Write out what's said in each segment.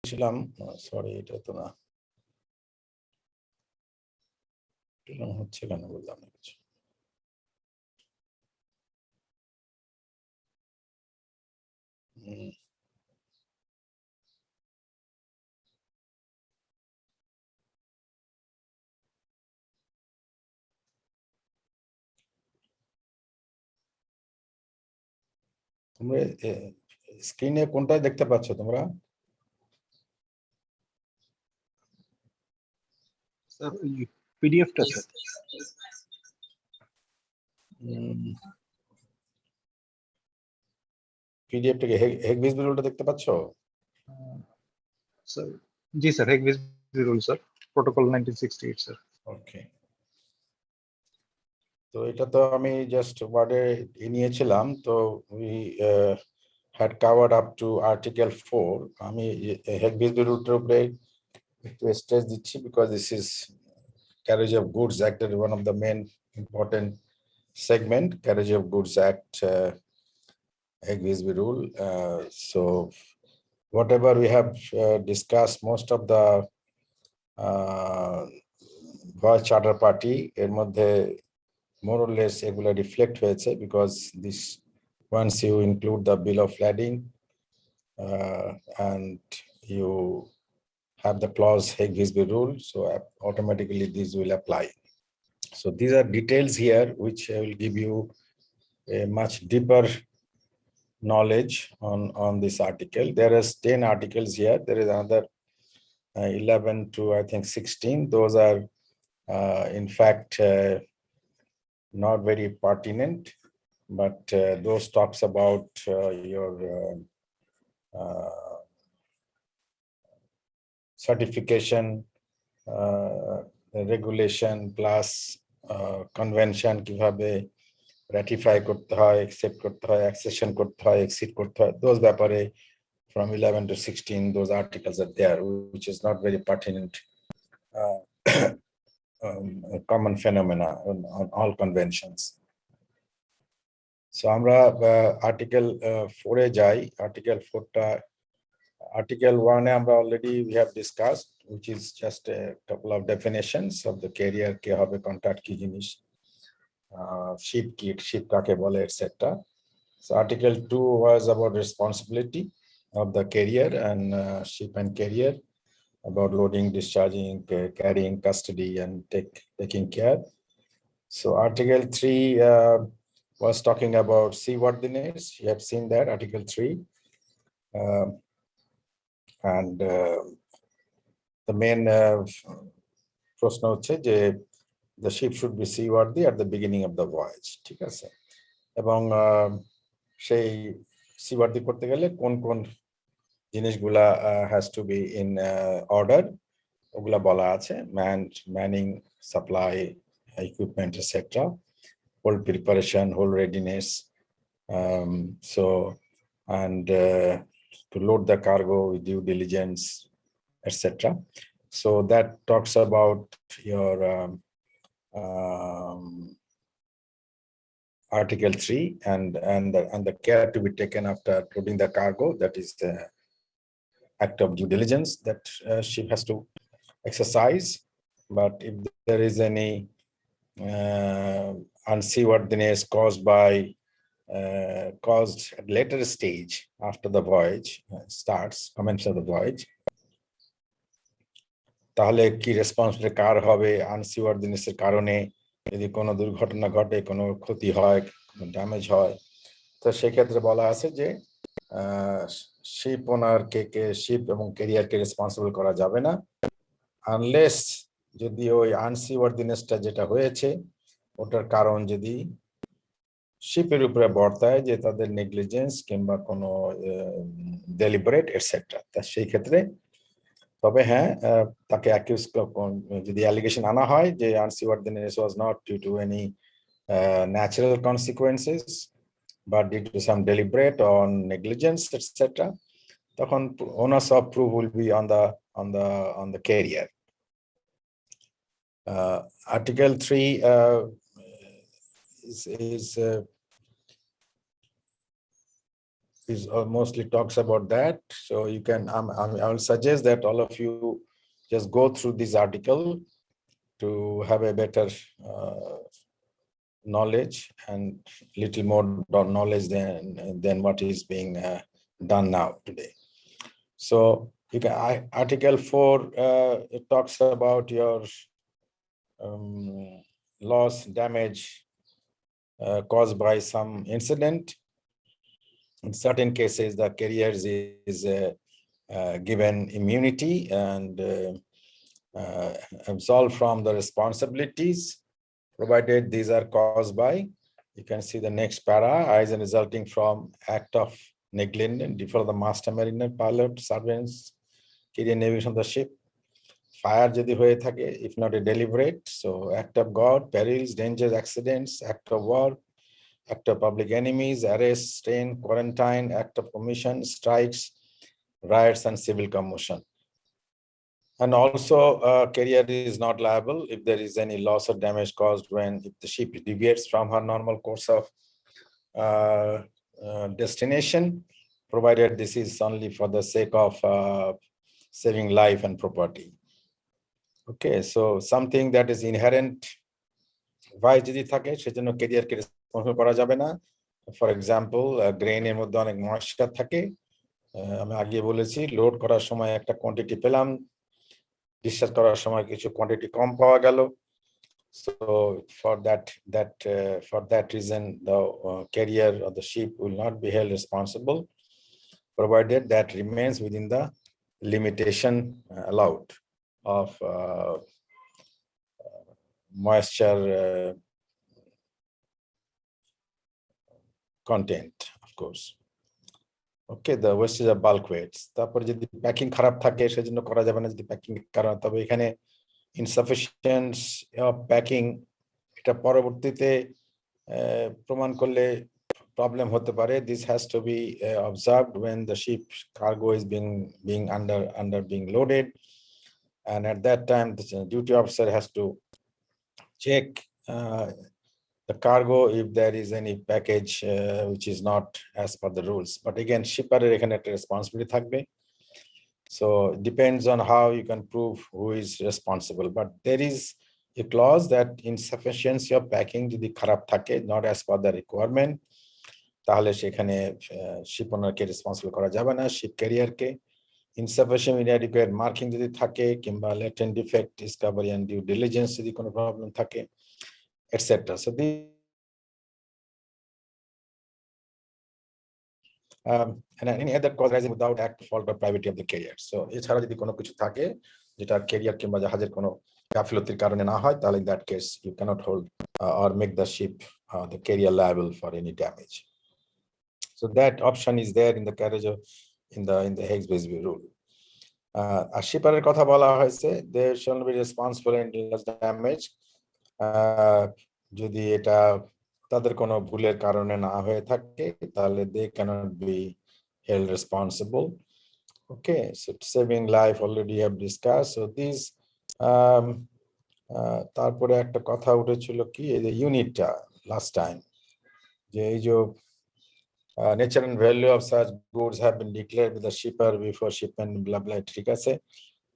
ছিলাম সরি এটা তো না হচ্ছে কেন বললাম না কিছু তোমরা স্ক্রিনে কোনটা দেখতে পাচ্ছ তোমরা স্যার পিডিএফটা স্যার পিডিএফটাকে হেগভিস রুলটা দেখতে পাচ্ছ sir ji sir Hague Visby rule sir protocol 1968 sir okay তো এটা তো আমি জাস্ট ওয়ার্ডে নিয়েছিলাম তো we had covered up to article 4 আমি হেগভিস রুলটার উপরে একটু স্ট্রেস দিচ্ছি because this is Carriage of Goods Act is one of the main important segment Carriage of Goods Act Hague-Visby rule so whatever we have discussed most of the voice charter party এর মধ্যে more or less এগুলা reflect হয়েছে because this once you include the bill of lading and you have the clause Hague-Visby rule so automatically these will apply. So these are details here which I will give you a much deeper knowledge on this article. There is 10 articles here. There is another 11 to I think 16. Those are in fact not very pertinent, but those talks about your certification regulation plus convention কিভাবে ratify করতে হয় accept করতে হয় accession করতে হয় exit করতে হয় those ব্যাপারে from 11 to 16 those articles are there which is not very pertinent common phenomena on all conventions so আমরা article 4 এ যাই article 4 টা article 1 এ আমরা already we have discussed which is just a couple of definitions of the carrier কে হবে contract কি জিনিস ship kit ship কাকে বলে etc so article 2 was about responsibility of the carrier and ship and carrier about loading discharging carrying custody and taking care so article 3 was talking about seaworthiness you have seen that article 3 and the main প্রশ্ন হচ্ছে যে the ship should be seaworthy at the beginning of the voyage ঠিক আছে এবং সেই seaworthy করতে গেলে কোন কোন জিনিসগুলা has to be in order ওগুলা বলা আছে manning supply equipment etc whole preparation whole readiness so and to load the cargo with due diligence etc so that talks about your article 3 and the care to be taken after loading the cargo that is the act of due diligence that ship has to exercise but if there is any unseaworthiness caused at later stage after the voyage starts commence of the voyage তাহলে কি responsibility কার হবে আনসিওয়ার্দিনেস এর কারণে যদি কোনো দুর্ঘটনা ঘটে কোনো ক্ষতি হয় কোনো ড্যামেজ হয় তো সেই ক্ষেত্রে বলা আছে যে শিপ ওনার কে শিপ এবং ক্যারিয়ারকে রেসপন্সিবল করা যাবে না আনলেস যদি ওই আনসিওয়ার্দিনেসটা যেটা হয়েছে ওটার কারণ যদি শিপের উপরে বর্তায় যে তাদের নেগলিজেন্স কিংবা কোনো ডেলিবারেট এটসেট্রা তা সেই ক্ষেত্রে তবে হ্যাঁ তাকে অ্যাকিউজ যদি অ্যালিগেশন আনা হয় যে unseaworthiness was not due to any natural consequences বা due to some deliberate on negligence etcetera তখন onus of proof will be on the carrier article 3 is is mostly talks about that. So you can, I will suggest that all of you just go through this article to have a better knowledge and little more knowledge than what is being done now today. So you can, Article 4, it talks about your loss, damage caused by some incident. In certain cases, the carriers is given immunity and absolved from the responsibilities, provided these are caused by, you can see the next para, as resulting from act of negligence, default of the master mariner, pilot, servants, carrier, navigation of the ship. Fire যদি হয়ে থাকে, if not a deliberate, so act of God, perils, dangers, accidents, act of war, act of public enemies, arrest, strain, quarantine, act of commission, strikes, riots, and civil commotion. And also, carrier is not liable if there is any loss or damage caused when if the ship deviates from her normal course of destination, provided this is only for the sake of saving life and property. Okay, so something that is inherent vice যদি থাকে সেজন্য ক্যারিয়ারকে responsible করা যাবে না। For example, গ্রেইনের মধ্যে অনেক moisture থাকে, আমি আগে বলেছি লোড করার সময় একটা কোয়ান্টিটি পেলাম, ডিসচার্জ করার সময় কিছু কোয়ান্টিটি কম পাওয়া গেল। So for that reason, the carrier or the ship will not be held responsible, provided that remains within the limitation allowed of moisture content, of course. Okay, the wastage of bulk weights. তারপর যদি packing খারাপ থাকে সেজন্য করা যাবে না যদি packing কারণ, তবে এখানে insufficiency of packing এটা পরবর্তীতে প্রমাণ করলে প্রবলেম হতে পারে। This has to be observed when the ship cargo is being being loaded, and at that time the duty officer has to check the cargo if there is any package which is not as per the rules. But again, shipper এখানে একটা responsibility থাকবে. So it depends on how you can prove who is responsible. But there is a clause that insufficiency of packing যদি খারাপ থাকে, not as per the requirement, তাহলে সেখানে ship owner-কে responsible করা যাবে না, ship carrier-কে। Insufficient inadequate marking যদি থাকে, কিংবা latent defect discovery and due diligence যদি কোনো problem থাকে, etc. So and any other cause arising without act, fault, or privity of the carrier. So এছাড়া যদি কোনো কিছু থাকে যেটা ক্যারিয়ার কিংবা জাহাজের কোনো গাফিলতির কারণে না হয়, তাহলে in that case you cannot hold or make the ship the carrier liable for any damage. So that option is there in the carriage in the Higgs-Busby rule. আর শিপারের কথা বলা হয়েছে, they shall be responsible in damage যদি এটা তাদের কোনো ভুলের কারণে না হয়ে থাকে, তাহলে they cannot be held responsible. Okay, so saving life already have discussed. So these তারপরে একটা কথা উঠেছিল কি, এই যে ইউনিটটা লাস্ট টাইম, যে এই যে nature and value of such goods have been declared with the shipper before shipment, blah blah, ঠিক আছে।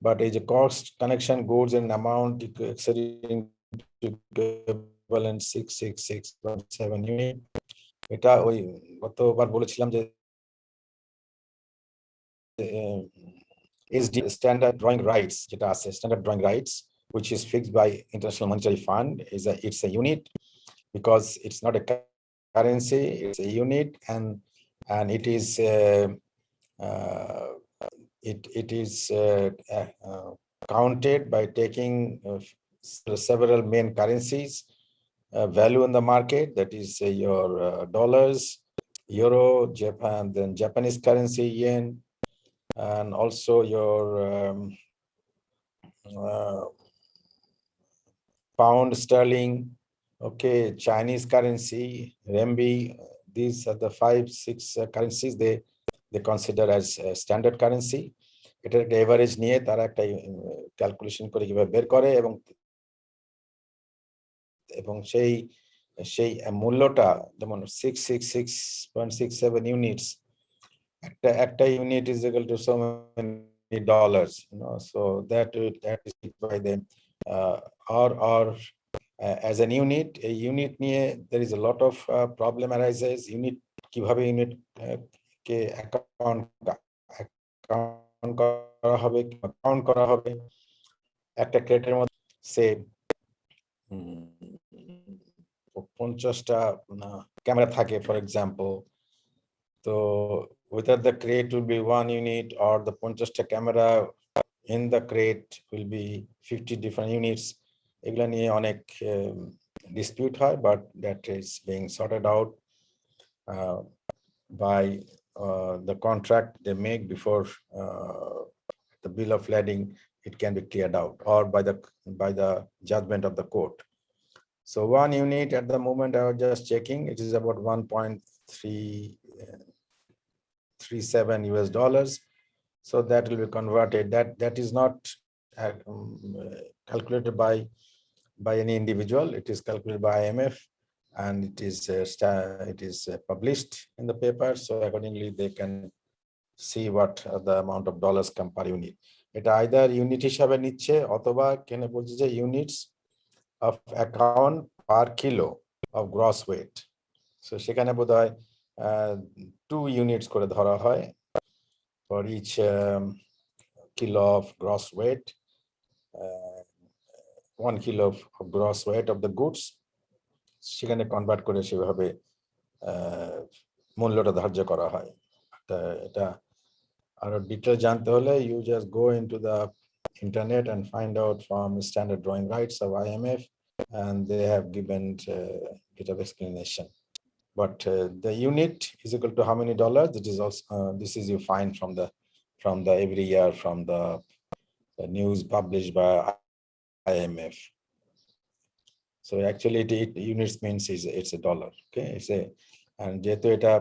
But এই যে cost connection goods and amount exceeding equivalent 666.7 unit, এটা ওই গতবার বলেছিলাম যে SD standard drawing rights যেটা আছে, standard drawing rights which is fixed by International Monetary Fund, it's a unit because it's not a currency, it's a unit, and it is it is counted by taking several main currencies value in the market, that is your dollars, euro, Japan, then Japanese currency, yen, and also your pound sterling, okay, Chinese currency, renminbi. These are the 5-6 currencies they consider as standard currency. এটা একটা average নিয়ে তারা একটা calculation করে কিভাবে বের করে, এবং সেই মূল্যটা যেমন 666.67 ইউনিটস, একটা unit is equal to so many dollars, so that is by them, or as an unit, a unit নিয়ে there is a lot of problem arises. Unit কিভাবে unit কে account করা হবে, count করা হবে একটা ক্রেটের মধ্যে সে 50টা ক্যামেরা থাকে ফর এক্সাম্পল। তো whether the crate will be 1 unit or the 50টা camera in the crate will be 50 different units, এগুলা নিয়ে অনেক dispute হয়, but that is being sorted out by the contract they make before the bill of lading. It can be cleared out, or by the judgment of the court. So 1 unit at the moment, I was just checking, it is about 1.337 US dollars. So that will be converted. That is not calculated by any individual. It is calculated by IMF, and it is published in the paper. So accordingly, they can see what the amount of dollars come per unit. It either unit হিসাবে নিচ্ছে অথবা কেন বলছে যে units of account per kilo of gross weight. So সেখানে বোধহয় 2 units করে ধরা হয় for each kilo of gross weight, 1 kilo of gross weight of the goods. সেখানে কনভার্ট করে সেভাবে মূল্যটা ধার্য করা হয়। এটা আরো ডিটেইল জানতে হলে you just go into the internet and find out from standard drawing rights of IMF, and they have given a bit of explanation. But the unit is equal to how many dollars? It is also this is you find from the every year from the news published by IMF. So actually, it units means it's a dollar. Okay, and যেহেতু এটা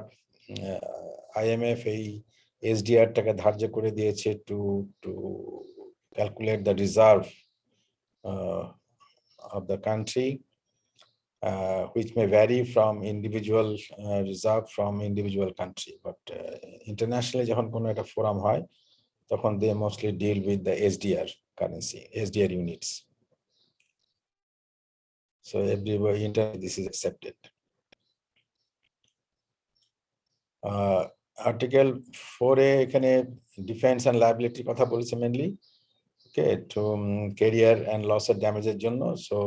IMF এই SDR টাকে ধার্য করে দিয়েছে to calculate the reserve of the country, which may vary from individual reserve from individual country, but internationally যখন কোনো একটা forum হয় তখন they mostly deal with the SDR currency, SDR units. So everywhere this is accepted. Article 4A এখানে defense and liability কথা বলেছে mainly, okay, to carrier and loss or damage এর জন্য. So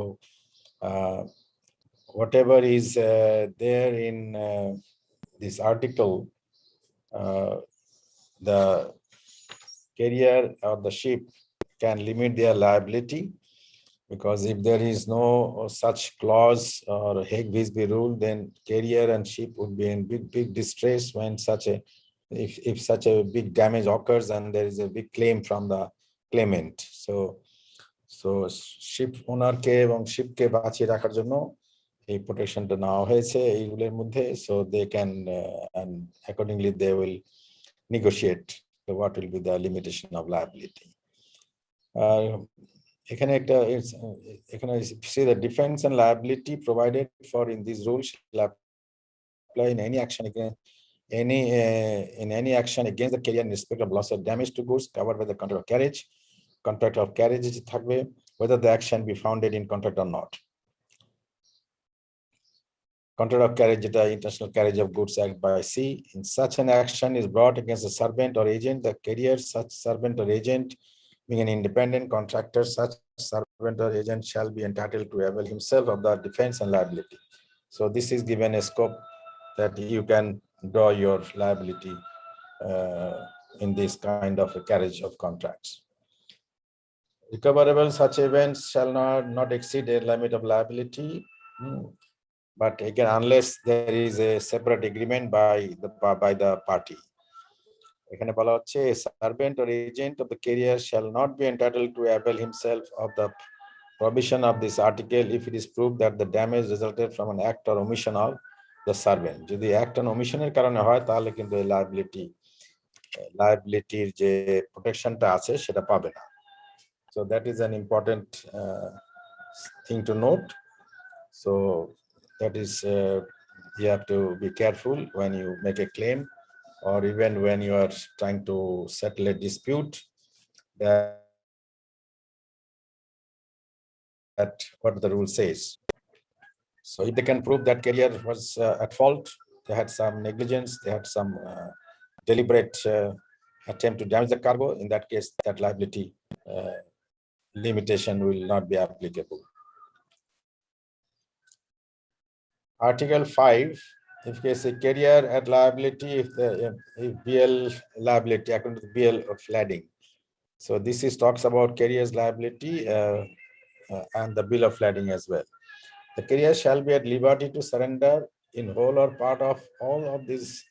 whatever is there in this article, the carrier or the ship can limit their liability, because if there is no such clause or Hague-Visby rule, then carrier and ship would be in big distress when if such a big damage occurs and there is a big claim from the claimant. So ship owner কে এবং ship কে বাঁচিয়ে রাখার জন্য এই প্রোটেকশনটা নেওয়া হয়েছে এই রুলের মধ্যে, so they can and accordingly they will negotiate what will be the limitation of liability. এখানে see the defense and liability provided for in these rules shall apply in any action against any action against the carrier in respect of loss or damage to goods covered by the contract of carriage. Contract of carriage থাকবে whether the action be founded in contract or not. Contract of carriage, the International Carriage of Goods Act by Sea. In such an action is brought against a servant or agent, the carrier, such servant or agent being an independent contractor, such servant or agent shall be entitled to avail himself of the defense and liability. So this is given a scope that you can draw your liability in this kind of a carriage of contracts. Recoverable such events shall not exceed a limit of liability. But again, unless there is a separate agreement by the party. এখানে বলা হচ্ছে a servant or agent of the carrier shall not be entitled to avail himself of the provision of this article if it is proved that the damage resulted from an act or omission of the servant. যদি act and omission এর কারণে হয় তাহলে কিন্তু এই liabilityর যে প্রোটেকশনটা আছে সেটা পাবে না. So that is an important thing to note. So that is you have to be careful when you make a claim or even when you are trying to settle a dispute, that what the rule says. So if they can prove that carrier was at fault, they had some negligence, they had some deliberate attempt to damage the cargo, in that case, that liability limitation will not be applicable. Article 5, if case a carrier at liability, if BL liability according to the BL of lading. So this is talks about carrier's liability and the bill of lading as well. The carrier shall be at liberty to surrender in whole or part of all of these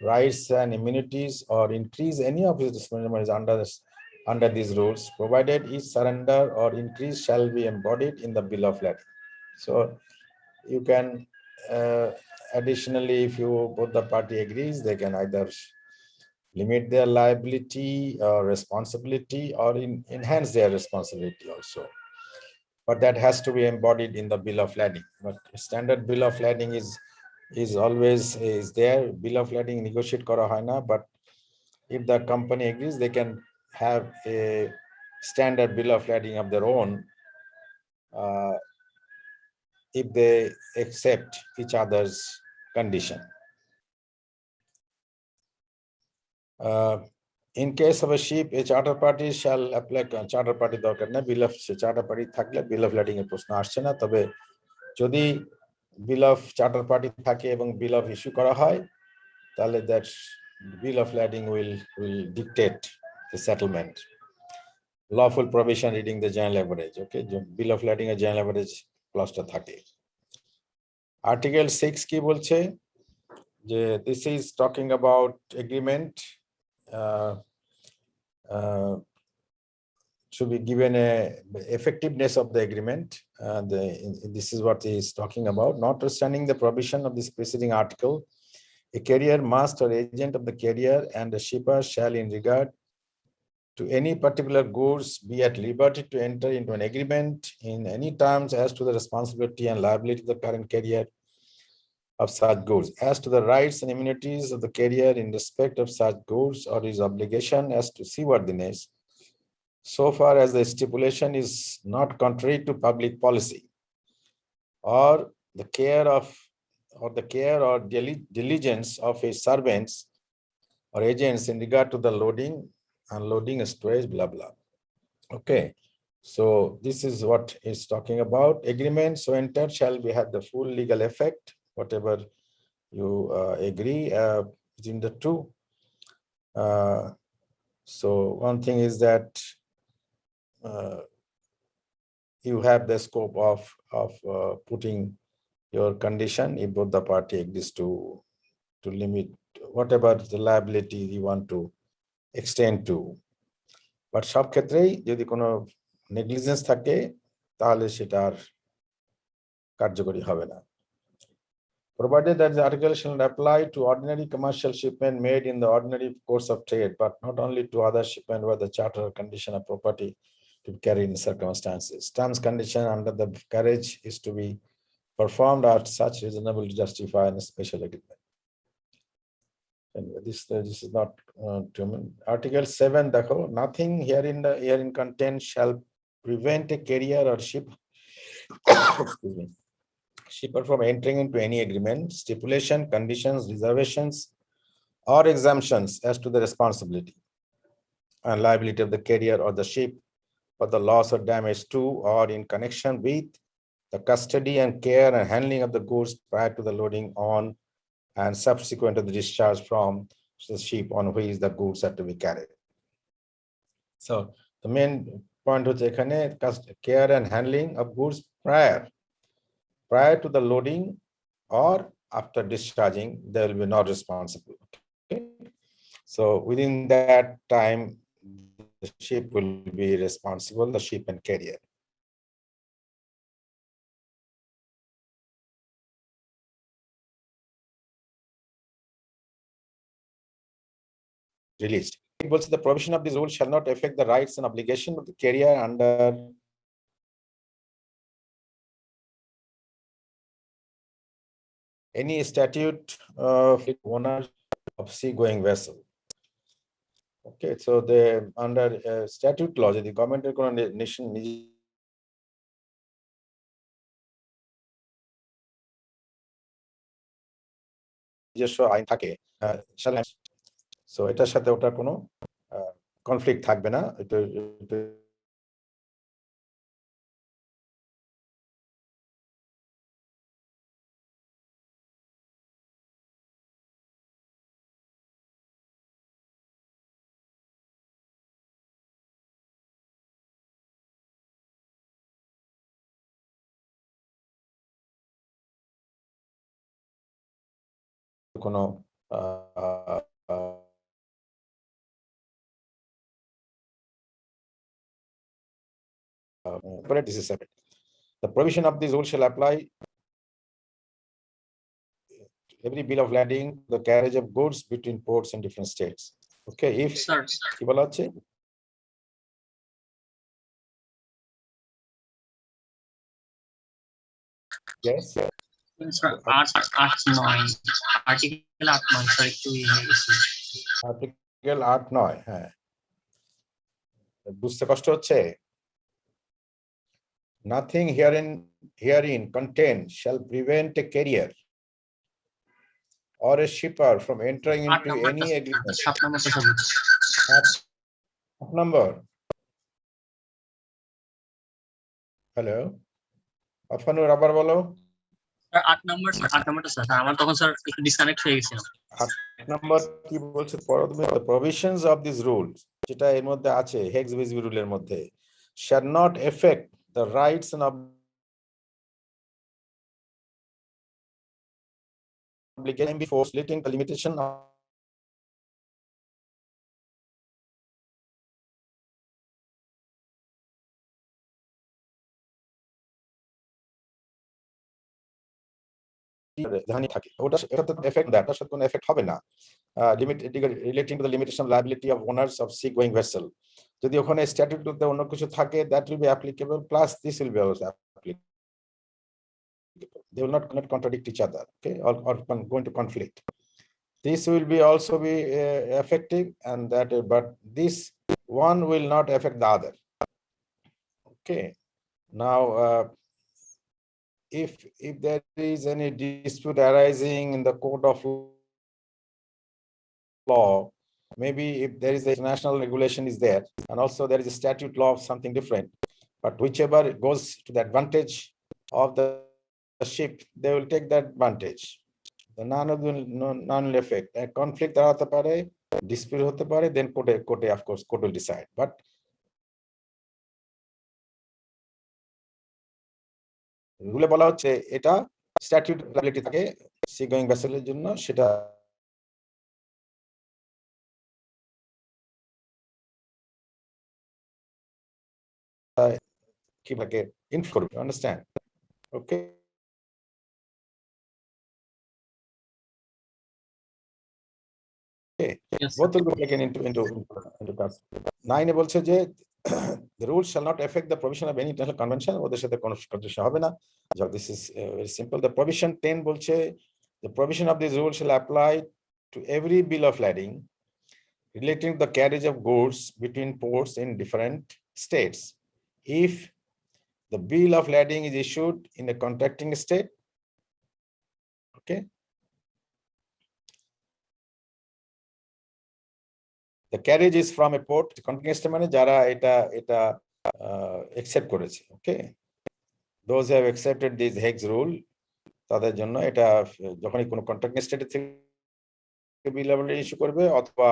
rights and immunities or increase any of his responsibilities under these rules, provided each surrender or increase shall be embodied in the bill of lading. So you can additionally, if you both the party agrees, they can either limit their liability or responsibility or enhance their responsibility also. But that has to be embodied in the bill of lading. But standard bill of lading is always there. Bill of lading negotiate kora hoy na, but if the company agrees, they can have a standard bill of lading of their own if they accept each other's condition. In case of a ship, a charter party shall apply charter party দরকার না, bill of charter party থাকলে bill of lading এর প্রশ্ন আসছে না, তবে যদি bill of charter party থাকে এবং bill of issue করা হয়, তাহলে that bill of lading will dictate the settlement. Lawful provision reading the general average. Okay, bill of lading এর general average clause টা থাকে. Article 6 কি বলছে যে this is talking about agreement should be given a effectiveness of the agreement. This is what he is talking about. Notwithstanding the provision of this preceding article, a carrier must or agent of the carrier and the shipper shall, in regard to any particular goods, be at liberty to enter into an agreement in any terms as to the responsibility and liability of the current carrier of such goods, as to the rights and immunities of the carrier in respect of such goods, or his obligation as to seaworthiness, so far as the stipulation is not contrary to public policy, or the care or diligence of his servants or agents in regard to the loading, unloading, storage, blah blah. Okay, so this is what is talking about. Agreement so entered shall be have the full legal effect, whatever you agree between the two. So one thing is that you have the scope of putting your condition if both the party agrees to limit whatever the liability you want to extend to. But সব ক্ষেত্রেই যদি কোনো negligence থাকে তাহলে সেটা আর কার্যকরী হবে না। Provided that the article shall apply to ordinary commercial shipment made in the ordinary course of trade, but not only to other shipment where the charter or condition of property to be carried in circumstances. Terms condition under the carriage is to be performed are such reasonable to justify a special agreement. Anyway, this is not Article 7. Nothing herein contained shall prevent a carrier or ship excuse me, shipper from entering into any agreement, stipulation, conditions, reservations, or exemptions as to the responsibility and liability of the carrier or the ship for the loss or damage to or in connection with the custody and care and handling of the goods prior to the loading on and subsequent to the discharge from the ship on which the goods are to be carried. So the main point হচ্ছে এখানে care and handling of goods prior to the loading or after discharging, they will be not responsible. Okay? So within that time, the ship will be responsible, the ship and carrier. Released. The provision of this rule shall not affect the rights and obligation of the carrier under any statute of owner of seagoing vessel. Okay, so the under statute law, the government কোনো nation নিজস্ব আইন থাকে, so এটার সাথে ওটার কোনো conflict থাকবে না। কোনো this is separate. The provision of this rule shall apply to every bill of lading, the carriage of goods between ports in different states. Okay, if কি বলা হচ্ছে, yes, আর্টিকেল 8(9), হ্যাঁ, বুঝতে কষ্ট হচ্ছে। Nothing herein contained shall prevent a carrier or a shipper from entering into any agreement. Number. Hello, আফানুর আবার বলো। 8 নাম্বারটা স্যার, আমার তখন স্যার একটু ডিসকানেক্ট হয়ে গেছিল। 8 নাম্বার কি বলছে পড়ো তুমি? The provisions of these rules, যেটা এর মধ্যে আছে হেক্স-বিজবি রুলের মধ্যে, shall not affect the rights and obligations before splitting the limitation of থাকে ওটা এফেক্ট দেয়, তার সাথে কোনো এফেক্ট হবে না। Relating to the limitation of liability of owners of sea going vessel, যদি ওখানে স্ট্যাটিউটে অন্য কিছু থাকে, that will be applicable, plus this will be also applicable. They will not contradict each other, okay, or going to conflict. This will be also be effective, and that, but this one will not affect the other. Okay, now if there is any dispute arising in the court of law, maybe if there is a international regulation is there, and also there is a statute law of something different, but whichever goes to the advantage of the ship, they will take that advantage. The none will affect. A conflict দাঁড়াতে পারে, dispute হতে পারে, then court of course court will decide. But রুলে বলা হচ্ছে এটা statute liability থাকে she going ভেসেলের জন্য, সেটা কিভাবে ইনফ্লুয়েন্স করবে, understand? Okay, both will be taken into nine বলছে যে the rules shall not affect the provision of any international convention, ওদের সাথে কোনো কন্ট্রাডিকশন হবে না। This is very simple. The provision 10 বলছে the provision of this rule shall apply to every bill of lading relating to the carriage of goods between ports in different states, if the bill of lading is issued in a contracting state. Okay, the carriage is from a port, contracting state মানে যারা এটা accept করেছে। Okay, those who have accepted this Hague's rule, তাদের জন্য এটা যখনই কোনো contracting state থেকে বিল ইস্যু করবে, অথবা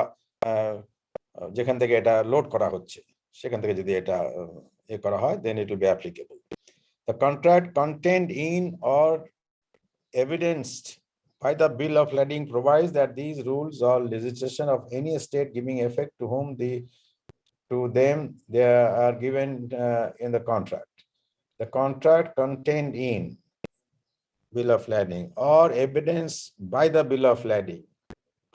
যেখান থেকে এটা লোড করা হচ্ছে সেখান থেকে যদি এটা করা হয়, then it will be applicable. The contract contained in or evidenced by the bill of lading provides that these rules or legislation of any state giving effect to whom to them they are given in the contract. The contract contained in bill of lading or evidence by the bill of lading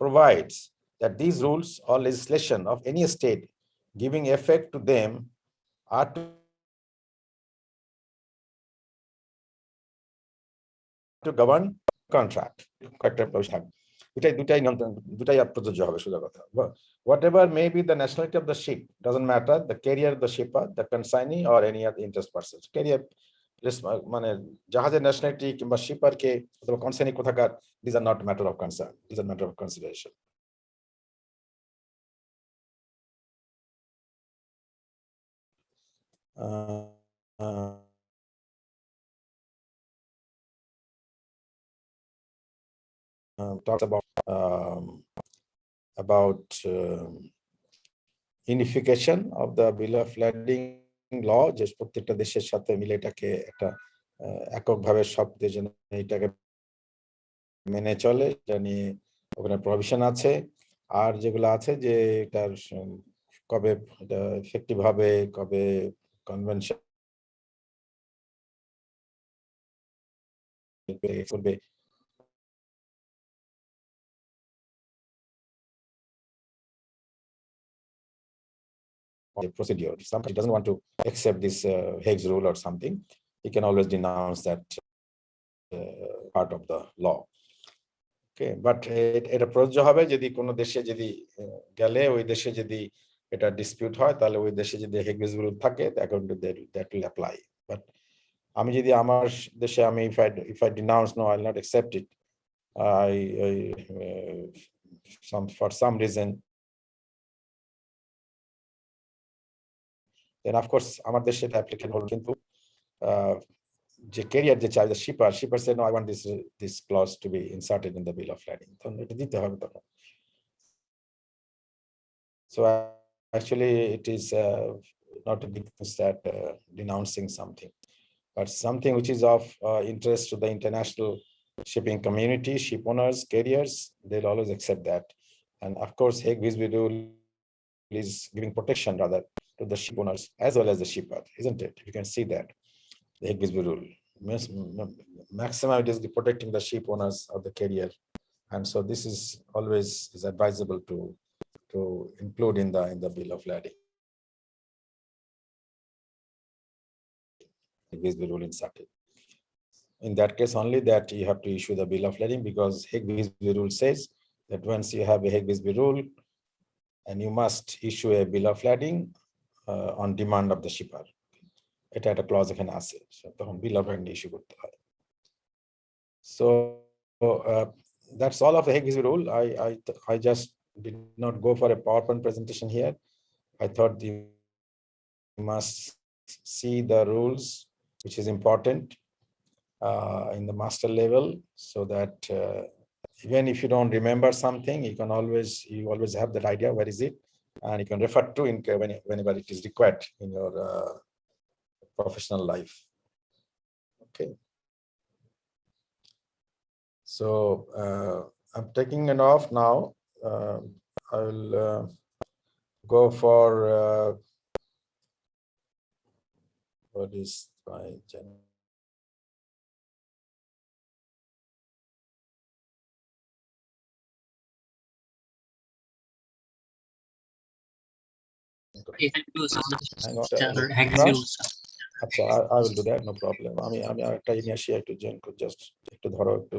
provides that these rules or legislation of any state giving effect to them are to govern contract. দুটাই প্রযোজ্য হবে সোজা কথা। Whatever may be the nationality of the ship, doesn't matter, the carrier, the shipper, the consignee or any other interest person. Carrier মানে জাহাজের nationality কিংবা শিপার কে অথবা consignee কোথাকার, these are not matter of concern, these are matter of consideration. Talks about unification of the bill of lading law, যে প্রত্যেকটা দেশের সাথে মিলে এটাকে একটা এককভাবে সব দেশ যেন এটাকে মেনে চলে, এটা নিয়ে ওখানে প্রভিশন আছে। আর যেগুলো আছে যে এটার কবে এটা এফেক্টিভ হবে, কবে কনভেনশন করবে, the procedure. Somebody doesn't want to accept this Hague's rule or something, he can always denounce that part of the law. Okay, but এটা প্রযোজ্য হবে যদি কোনো দেশে যদি গেলে ওই দেশে যদি এটা ডিসপিউট হয়, তাহলে ওই দেশে যদি Hague's rule থাকে, according to that will apply. But আমি যদি আমার দেশে আমি if I denounce, no, I'll not accept it, for some reason, then of course আমার দেশে এটা অ্যাপ্লিকেবল হবে, কিন্তু যে ক্যারিয়ার যে চাই, Shipar said no, I want this clause to be inserted in the bill of lading, তখন এটা দিতে হবে তখন। So actually it is not a big thing that denouncing something, but something which is of interest to the international shipping community, ship owners, carriers, they'll always accept that. And of course Hague's rule is giving protection rather to the ship owners as well as the shipper, isn't it? You can see that the Hague's rule maximum it is protecting the ship owners of the carrier, and so this is always is advisable to include in the bill of lading. Hague's rule inserted. In that case only that you have to issue the bill of lading, because Hague's rule says that once you have a Hague's rule, and you must issue a bill of lading on demand of the shipper. এটা একটা clause এখানে আছে, তখন বিল of landing issue করতে হয়। So that's all of the Hague's rule. I just did not go for a PowerPoint presentation here. I thought you must see the rules, which is important in the master level, so that even if you don't remember something, you always have that idea, where is it, and you can refer to whenever it is required in your professional life. Okay. So I'm taking it off now. I will go for what is my channel. You can do some Hang on. আচ্ছা, I will do that, no problem. আমি একটা ইনিশিয়া একটু just একটু ধরো, একটু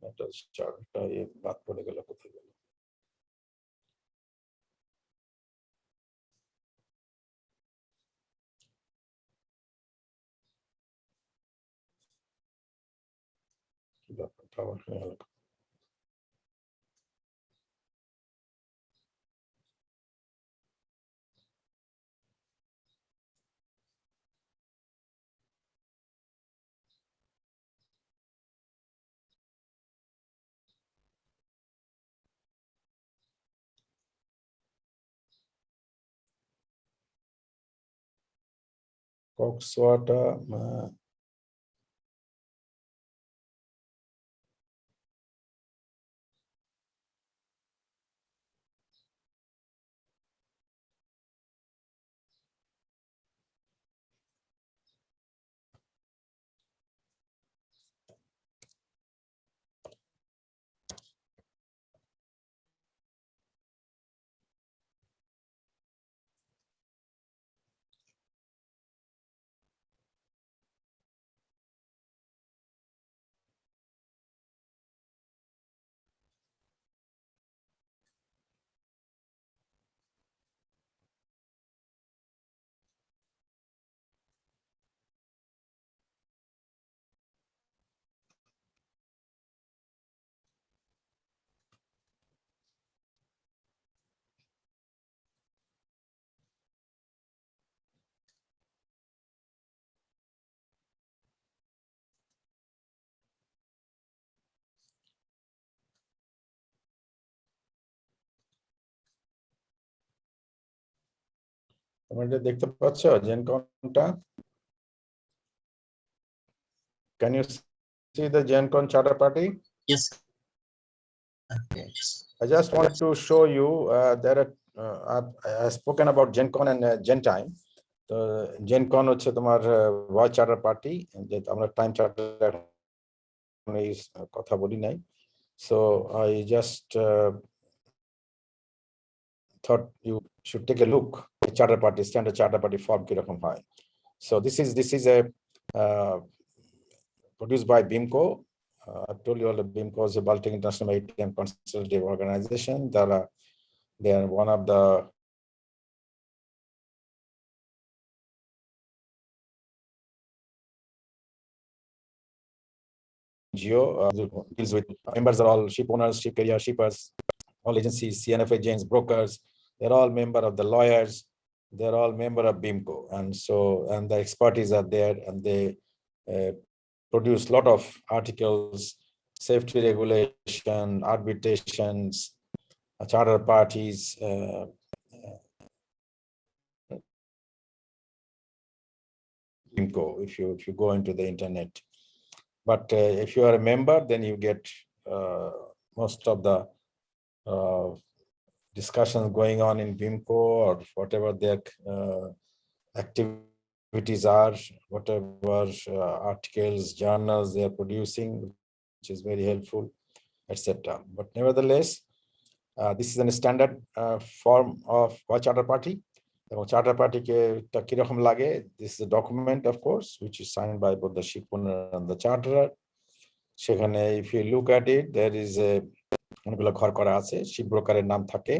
একটা চার্টটা বাদ পড়ে গেল, কোথায় গেল? কি ব্যাপারটা আবার হয়ে গেল? কক্সওয়াটা তোমরা এটা দেখতে পাচ্ছ জেনকনটা? Can you see the GenCon charter party? Yes. I just wanted to show you there are I've spoken about GenCon and GenTime. তো GenCon হচ্ছে তোমার voice charter party, যে আমরা time charter এই কথা বলি নাই। So I just thought you should take a look at charter party, standard charter party form কিরকম হয়। So this is a produced by BIMCO. I've told you all that BIMCO is a Baltic International Maritime Consultative Organization. They are one of the NGO deals with members are all ship owners, ship carrier, shippers, all agencies, CNF agents, brokers. They're all member of the lawyers. They're all member of BIMCO, and the expertise are there, and they produce a lot of articles, safety regulation, arbitrations, charter parties. BIMCO, if you go into the internet. But if you are a member, then you get most of the discussions going on in BIMCO, or whatever their activities are, whatever articles, journals they are producing, which is very helpful, etc. But nevertheless, this is a standard form of a charter party. Charter party kirokom lage. This is a document, of course, which is signed by both the ship owner and the charterer. Sekhane, if you look at it, there is a অনেকগুলো ঘর করা আছে, ship broker নাম থাকে,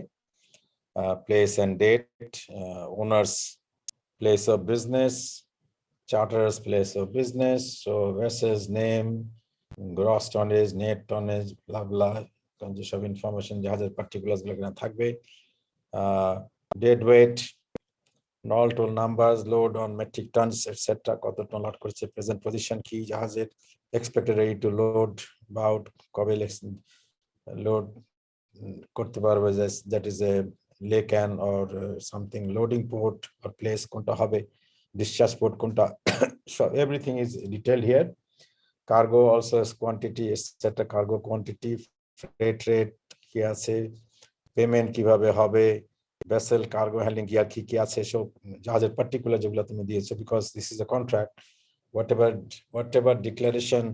place and date, owner's place of business, charterer's place of business, so vessel's name, gross tonnage, net tonnage, blah blah, যেসব information জাহাজের পার্টিকুলারস গুলো এখানে থাকবে, dead weight, all toll numbers, load on metric tons, etc. কত ton load করেছে, present position কি জাহাজের, expected ready to load, about কবে load করতে পারবে, that is a laycan or something, loading port or place কোনটা হবে, discharge port কোনটা, so everything is detailed here. Cargo also has quantity, etc. Cargo quantity, freight rate কি আছে, payment কিভাবে হবে, vessel cargo handling gear কি আছে, সব জাহাজের পার্টিকুলার যেগুলো তুমি দিয়েছো, because this is a contract, whatever declaration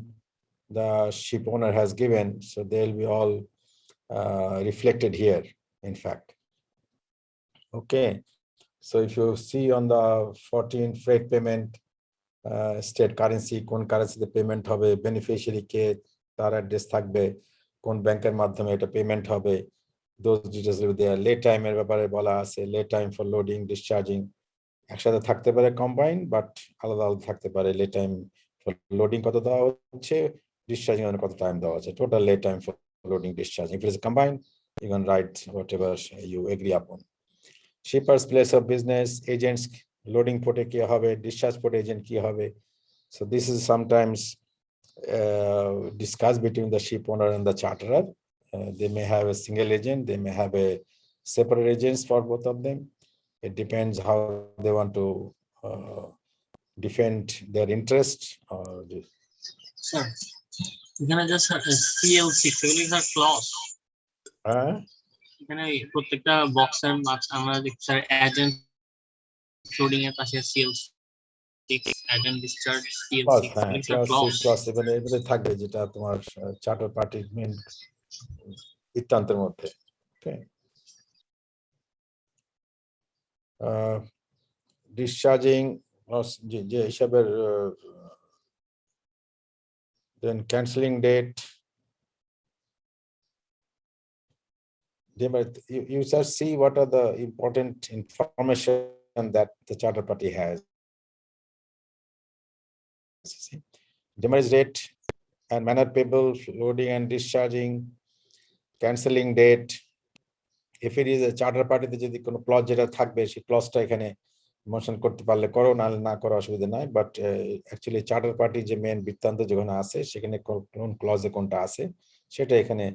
the ship owner has given, so they'll be all reflected here, in fact. Okay, so if you see on the 14 freight payment, state currency, কোন কারেন্সিতে payment হবে, beneficiary কে, তার address থাকবে, কোন ব্যাংকের মাধ্যমে এটা payment হবে, those details will be there. Lay time এর ব্যাপারে বলা আছে, lay time for loading, discharging একসাথে থাকতে পারে combined, but আলাদা আলাদা থাকতে পারে, lay time for loading কত দেওয়া হচ্ছে, discharging এর কত টাইম দেওয়া হচ্ছে, total lay time for loading, discharging. If it is combined, you can write whatever you agree upon. Shippers place of business, agents loading port কি হবে, discharge port agent কি হবে. So this is sometimes discussed between the ship owner and the charterer. They may have a single agent, they may have a separate agents for both of them. It depends how they want to defend their interest. Sir, এখানে just CL6 এগুলো sir clause, এখানে প্রত্যেকটা বক্সের আমরা দেখছি sir agent loading এর পাশে CL6, agent discharge CL6, clause এবারে থাকবে যেটা তোমার চার্টার পার্টির মেইন বৃত্তান্তের মধ্যে। ওকে, ডিসচার্জিং যে হিসাবের, then canceling date, you just see what are the important information that the charter party has. Demurrage rate and manner payable, loading and discharging, cancelling date. If it is a charter party, যদি কোনো clause যেটা থাকবে সেই ক্লজটা এখানে mention করতে পারলে করো, নাহলে না করো, অসুবিধা নাই। বাট অ্যাকচুয়ালি চার্টার পার্টি যে মেন বৃত্তান্ত যেখানে আছে সেখানে কোন ক্লজে কোনটা আছে সেটা এখানে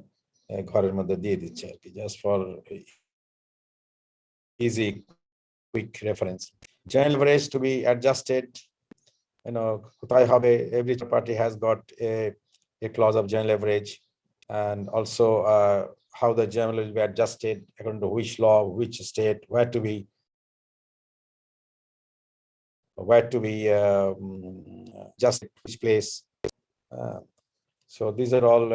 ঘরের মধ্যে দিয়ে দিচ্ছে আর কি, just for easy quick reference. General leverage to be adjusted. কোথায় হবে, every party has got a clause of general leverage, and also how the general will be adjusted according to which law, which state, where to be just which place. So these are all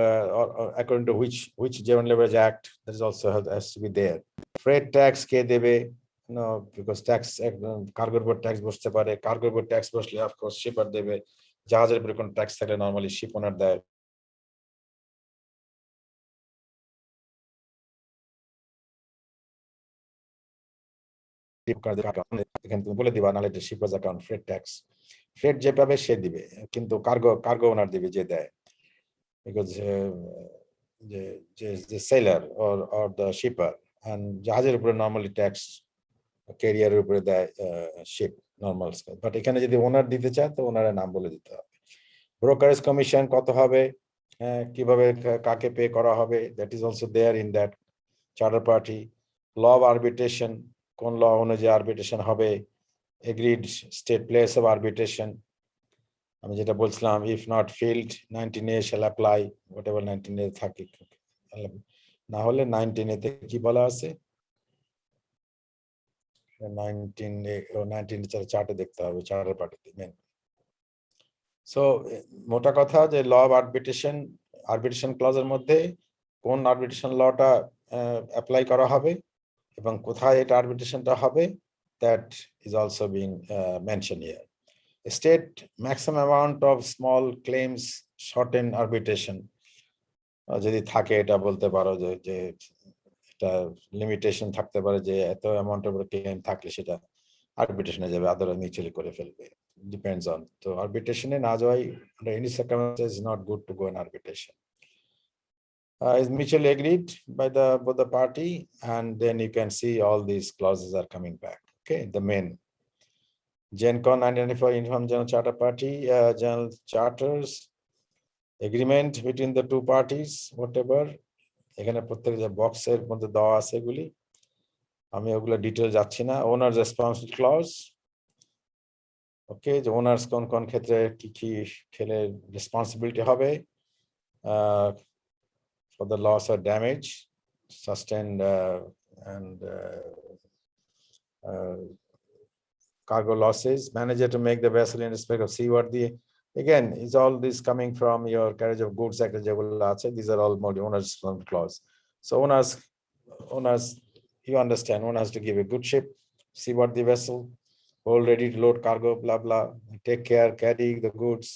according to which general leverage act, that is also has to be there. Freight tax কে দেবে, because tax cargo উপর tax বসতে পারে, cargo উপর tax বসলে of course shipper দেবে, জাহাজের উপর কোন tax থাকলে normally ship owner দেয়। এখানে তুমি বলে দিবা, নাহলে এটা shippers account, freight tax, freight যে পাবে সে দিবে, কিন্তু কার্গো ওনার দিবে যে দেয়, বিকজ যে seller or the shipper, and জাহাজের উপরে নরমালি ট্যাক্স ক্যারিয়ারের উপরে দেয় শিপ নরমাল, বাট এখানে যদি ওনার দিতে চায় তো ওনারের নাম বলে দিতে হবে। ব্রোকারেজ কমিশন কত হবে, কিভাবে কাকে পে করা হবে, that is also there in that charter party. Law of arbitration, কোন ল অনুযায়ী আরবিট্রেশন হবে, agreed state place of arbitration, আমি যেটা বলছিলাম, if not filled 19A shall apply, whatever 19A থাকে, না হলে 19A তে কি বলা আছে, 19A চার্টে দেখতে হবে, চার্টার পার্টিতে মেন। সো মোটা কথা যে ল অফ আরবিট্রেশন ক্লজের মধ্যে কোন আরবিট্রেশন লটা অ্যাপ্লাই করা হবে এবং কোথায় এটা আরবিট্রেশনটা হবে, that is also being mentioned here. State maximum amount of small claims shorten arbitration, যদি থাকে এটা বলতে পারো যে এটা লিমিটেশন থাকতে পারে যে এত অ্যামাউন্ট অফ ক্লেম থাকলে সেটা আরবিট্রেশনে যাবে, আদালত মিউচুয়ালি করে ফেলবে, ডিপেন্ডস অন। তো আরবিট্রেশনে না যাওয়াই under any circumstances is not good to go in arbitration. Is mutually agreed by both the party, and then you can see all these clauses are coming back. Okay, the main GenCon 1994 Uniform General Charter Party, General Charters agreement between the two parties, whatever. এখানে প্রত্যেক যে বক্সের মধ্যে দেওয়া আছে এগুলি, আমি ওগুলো ডিটেল যাচ্ছি না। ওনার্স রেসপন্সিবিলিটি ক্লজ, ওকে, যে ওনার্স কোন কোন ক্ষেত্রে কি কি খেলে রেসপন্সিবিলিটি হবে for the loss or damage sustained and cargo losses. Manager to make the vessel in respect of seaworthy. Again, is all this coming from your carriage of goods act? These are all more owners clause. So owners, you understand, one has to give a good ship, seaworthy vessel, all ready to load cargo, blah blah, take care, carry the goods,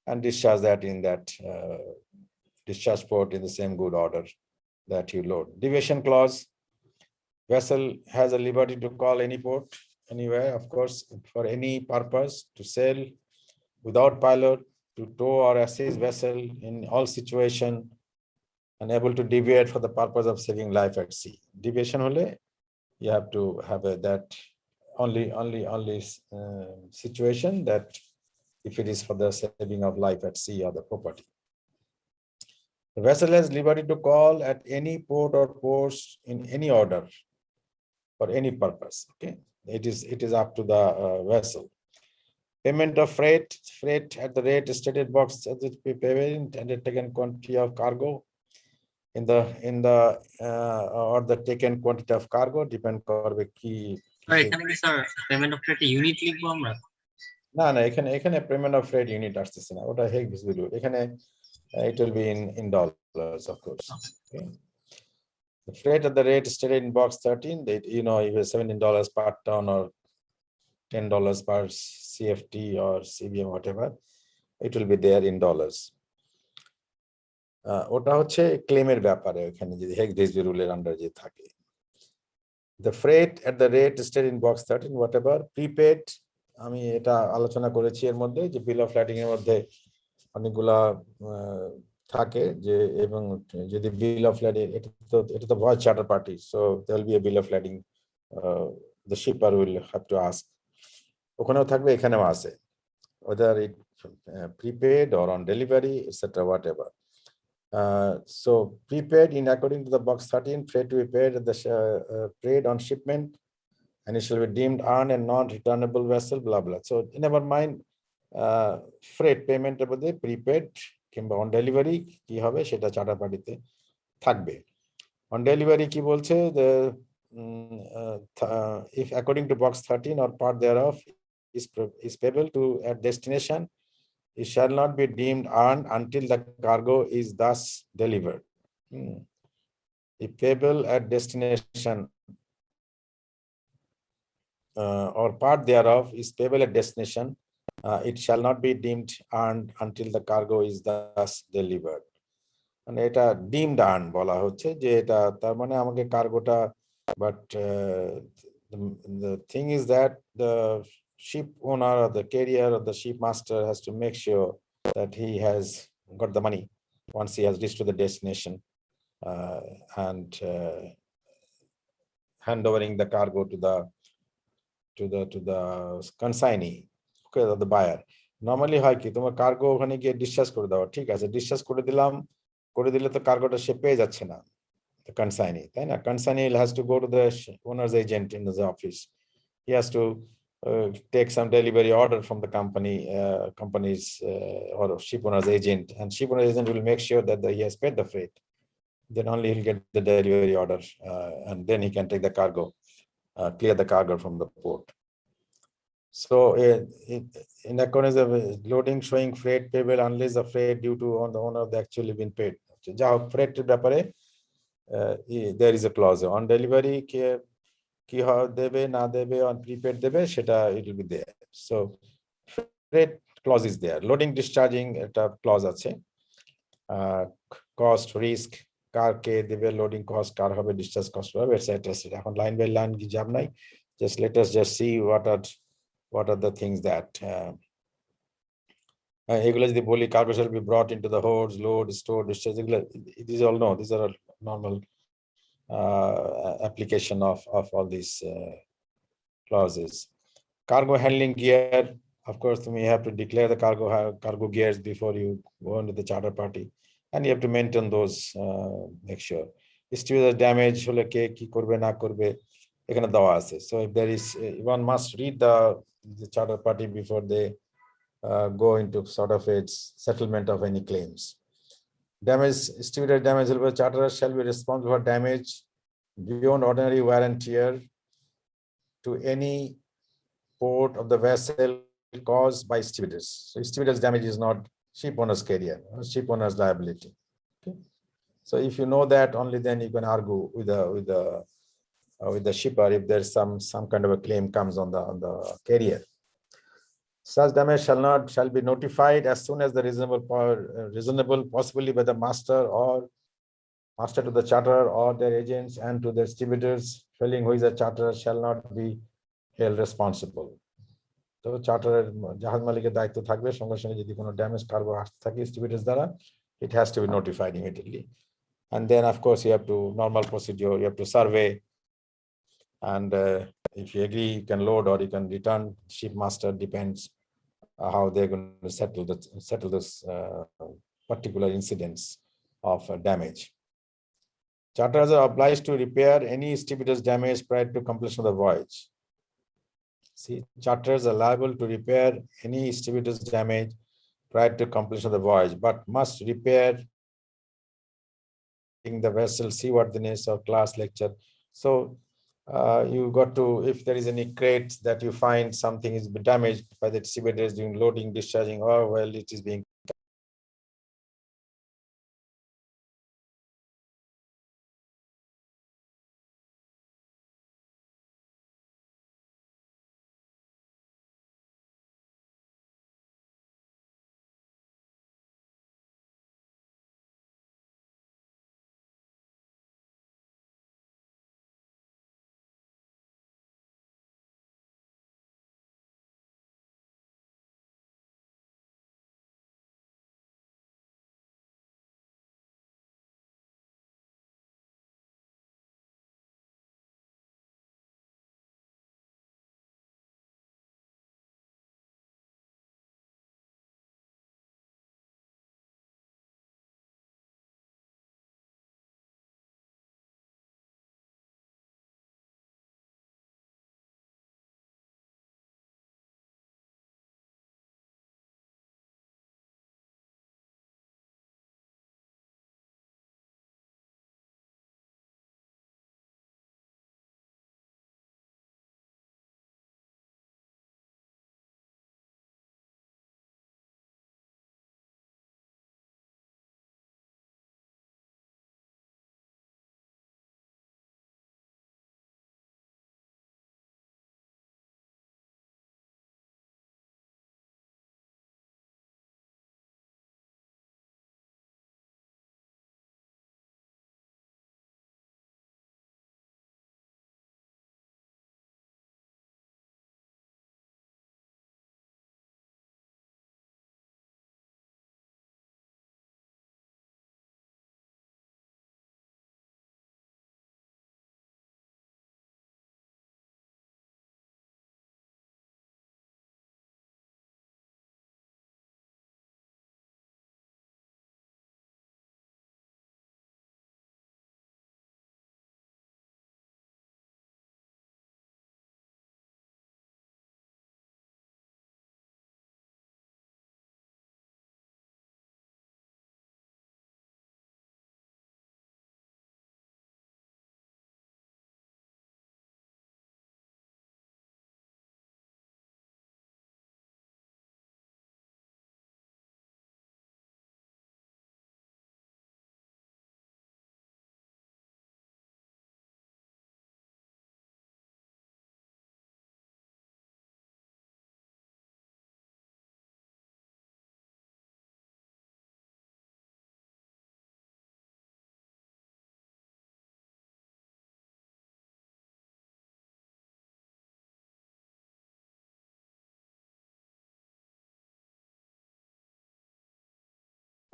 and discharge that in that discharge port in the same good order that you load. Deviation clause, vessel has a liberty to call any port, anywhere, of course, for any purpose, to sail without pilot, to tow or assist vessel in all situation, and able to deviate for the purpose of saving life at sea. Deviation hole, you have to have that only situation that if it is for the saving of life at sea or the property. The vessel has liberty to call at any port or ports in any order for any purpose. Okay, it is up to the vessel. Payment of freight at the rate stated box as it be payment and the taken quantity of cargo in the or the taken quantity of cargo depend করবে কি। এখানে কি sir payment of freight unit লিখবো আমরা? না এখানে payment of freight unit আসতেছে না, ওটা হেগ ভিজিবল, এখানে it will be in dollars, of course. Okay. The freight at the rate stated in box 13, that if it's $17 per ton or $10 per CFT or CBM, whatever, it will be there in dollars. ওটা হচ্ছে ক্লেমের ব্যাপারে, ওখানে যদি Hague visible রুলের under যে থাকে। The freight at the rate stated in box 13, whatever, prepaid, আমি এটা আলোচনা করেছি এর মধ্যে যে বিল অফ ল্যাডিং এর মধ্যে অনেকগুলা থাকে যে, এবং যদি বিল অফ ল্যাডিং, এটা তো voyage charter party, so there will be a bill of lading, the shipper will have to ask, ওখানেও থাকবে এখানেও আছে, whether it prepaid or on delivery, etc., whatever. So prepaid in according to the box 13, freight to be paid at the paid on shipment and it shall be deemed earned and non-returnable vessel, blah blah. So never mind freight payment এর মধ্যে prepaid কিংবা on delivery কি হবে সেটা charter পার্টিতে থাকবে। On delivery কি বলছে, the if according to box 13 or part thereof is payable to at destination, it shall not be deemed earned until the cargo is thus delivered. If payable at destination or part thereof is payable at destination, it shall not be deemed earned until the cargo is thus delivered. মানে এটা deemed earn বলা হচ্ছে যে এটা তার মানে আমাকে কার্গোটা, but the thing is that the ship owner or the carrier or the ship master has to make sure that he has got the money once he has reached to the destination, and handovering the cargo to the consignee, okay, the buyer. Normally হয় কি, তোমার cargo ওখানে গিয়ে discharge করে দাও, ঠিক আছে, discharge করে দিলাম, করে দিলে তো কার্গোটা সে পেয়ে যাচ্ছে না, the consignee, তাই না? Consignee has to go to the owner's agent in the office. He has to take some delivery order from the company's or ship owner's agent, and ship owner's agent will make sure that he has paid the freight. Then only he'll get the delivery order, and then he can take the cargo, clear the cargo from the port. So in accordance with loading showing freight payable unless the freight due to on the owner of the actually been paid. যা হোক ফ্রেটের ব্যাপারে there is a clause on delivery কি দেবে না দেবে, on prepaid দেবে, সেটা it will be there. So freight clause is there. Loading discharging একটা clause আছে, cost risk কার কে দেবে, লোডিং কস্ট কার হবে, ডিসচার্জ কস্ট হবে, এটসেট্রা। এখন লাইন বাই লাইন কি যাব নাই, just let us just see what are the things that এগুলো যদি বলি, cargo shall be brought into the holds, load, store, discharge, এগুলো these all know, these are all normal application of all these clauses. Cargo handling gear, of course you have to declare the cargo gears before you go into the charter party, and you have to maintain those, make sure. Stewardess damage হলে কে কি করবে না করবে এখানে দেওয়া আছে। So if there is, one must read the charter party before they go into sort of its settlement of any claims. Damage, stewardess damage, charterer shall be responsible for damage beyond ordinary wear and tear to any port of the vessel caused by stewardess. So stewardess damage is not ship owner's carrier, ship owner's liability. Okay. So if you know that, only then you can argue with the shipper if there's some kind of a claim comes on the carrier. Such damage shall be notified as soon as the reasonable, possibly by the master to the charterer or their agents, and to the stewardess, failing who is a charterer shall not be held responsible. তো চার্টারের জাহাজ মালিকের দায়িত্ব থাকবে, সঙ্গে সঙ্গে যদি কোনো damage cargo আসতে থাকে স্টিউয়ার্ডেস দ্বারা, it has to be notified immediately. And then of course you have to, normal procedure, you have to survey, and if you agree you can load or you can return. Ship master depends how they're going to settle this particular incidents of damage. Charterers are obliged to repair any stewardess damage prior to completion of the voyage. See, charterers are liable to repair any stewardess damage prior to completion of the voyage, but must repair in the vessel seaworthiness or class lecture. So you got to, if there is any crates that you find something is damaged by the stewardess during loading, discharging, or well, it is being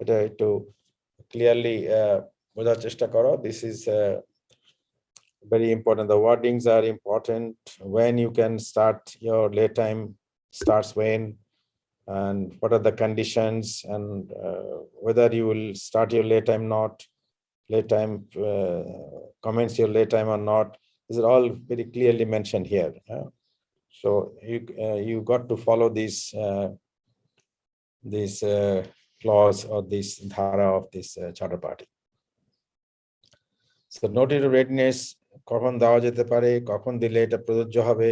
এটা একটু clearly বোঝার চেষ্টা করো। This is very important. The wordings are important. When you can start your lay time starts when, and what are the conditions, and whether you will start your lay time not, lay time commence your lay time or not. These are all very clearly mentioned here. So you got to follow this clause or this dhara of this charter party. So notice of readiness কখন দেওয়া যেতে পারে, কখন দিলে এটা প্রযোজ্য হবে,